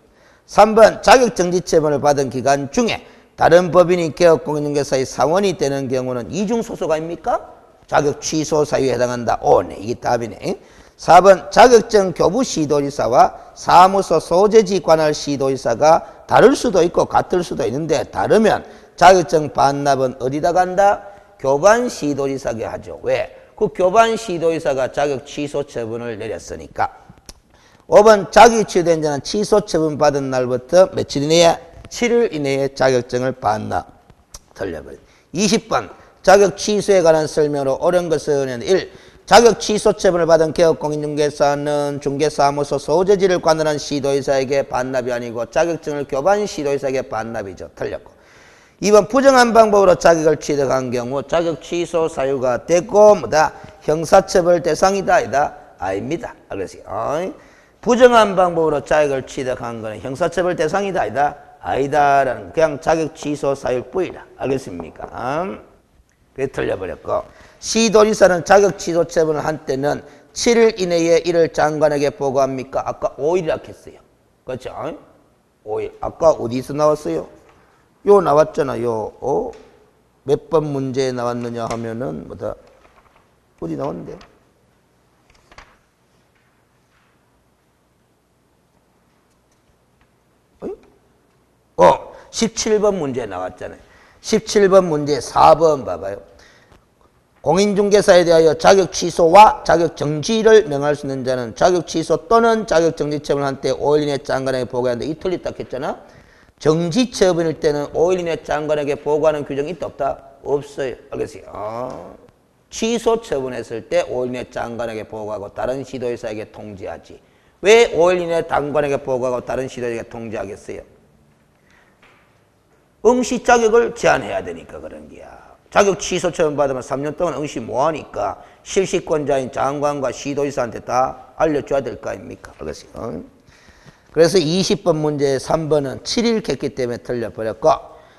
3번 자격 정지 처분을 받은 기간 중에 다른 법인이 개업 공인중개사의 사원이 되는 경우는 이중 소속 아닙니까? 자격 취소 사유에 해당한다. 오네. 이게 답이네. 4번 자격증 교부 시도지사와 사무소 소재지 관할 시도지사가 다를 수도 있고 같을 수도 있는데 다르면 자격증 반납은 어디다 간다? 교반 시도지사게 하죠. 왜? 그 교반 시도지사가 자격 취소 처분을 내렸으니까. 5번 자격이 취소된 자는 취소 처분 받은 날부터 며칠 이내에? 7일 이내에 자격증을 반납. 틀려버려. 20번 자격 취소에 관한 설명으로 옳은 것은 1. 자격 취소 처분을 받은 개업공인중개사는 중개사무소 소재지를 관할한 시도의사에게 반납이 아니고 자격증을 교반 시도의사에게 반납이죠. 틀렸고. 2번 부정한 방법으로 자격을 취득한 경우 자격 취소 사유가 되고 뭐다? 형사처벌 대상이다 아니다? 아닙니다. 알겠어요? 부정한 방법으로 자격을 취득한 것은 형사처벌 대상이다 아니다? 아니다라는 그냥 자격 취소 사유일 뿐이다. 알겠습니까? 그게 틀려버렸고 시도지사는 자격 취소 처분을 한 때는 7일 이내에 이를 장관에게 보고합니까? 아까 5일이라 했어요. 그렇죠? 5일. 아까 어디서 나왔어요? 요 나왔잖아요. 몇 번 문제에 나왔느냐 하면은 뭐다? 어디 나왔는데? 17번 문제에 나왔잖아요. 17번 문제 4번 봐봐요. 공인중개사에 대하여 자격 취소와 자격 정지를 명할 수 있는 자는 자격 취소 또는 자격 정지 처분을 한 때 5일 이내 장관에게 보고하는데 이틀 있다 했잖아. 정지 처분일 때는 5일 이내 장관에게 보고하는 규정이 있다 없다? 없어요. 알겠어요? 취소 처분했을 때 5일 이내 장관에게 보고하고 다른 시도회사에게 통지하지. 왜 5일 이내 장관에게 보고하고 다른 시도회사에게 통지하겠어요? 응시 자격을 제한해야 되니까 그런 거야. 자격 취소 처분 받으면 3년 동안 응시 못하니까 실시권자인 장관과 시도지사한테 다 알려줘야 될 거 아닙니까? 알겠어요? 그래서 20번 문제 3번은 7일 했기 때문에 틀려버렸고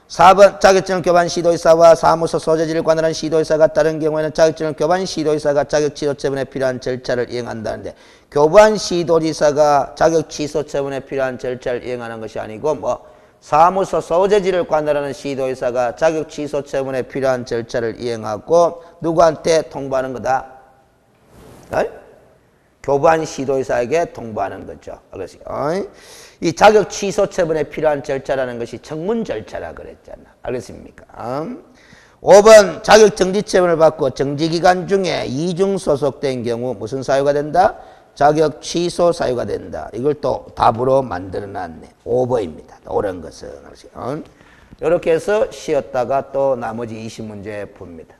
4번 자격증을 교반 시도지사와 사무소 소재지를 관할한 시도지사가 따른 경우에는 자격증을 교반 시도지사가 자격 취소 처분에 필요한 절차를 이행한다는데 교반 시도지사가 자격 취소 처분에 필요한 절차를 이행하는 것이 아니고 사무소 소재지를 관할하는 시도의사가 자격 취소 처분에 필요한 절차를 이행하고 누구한테 통보하는 거다? 교반 시도의사에게 통보하는 거죠. 알겠어요? 이 자격 취소 처분에 필요한 절차라는 것이 청문 절차라 그랬잖아. 알겠습니까? 5번 자격 정지 처분을 받고 정지 기간 중에 이중 소속된 경우 무슨 사유가 된다? 자격 취소 사유가 된다. 이걸 또 답으로 만들어 놨네. 5번입니다. 옳은 것은. 이렇게 해서 쉬었다가 또 나머지 20문제 봅니다.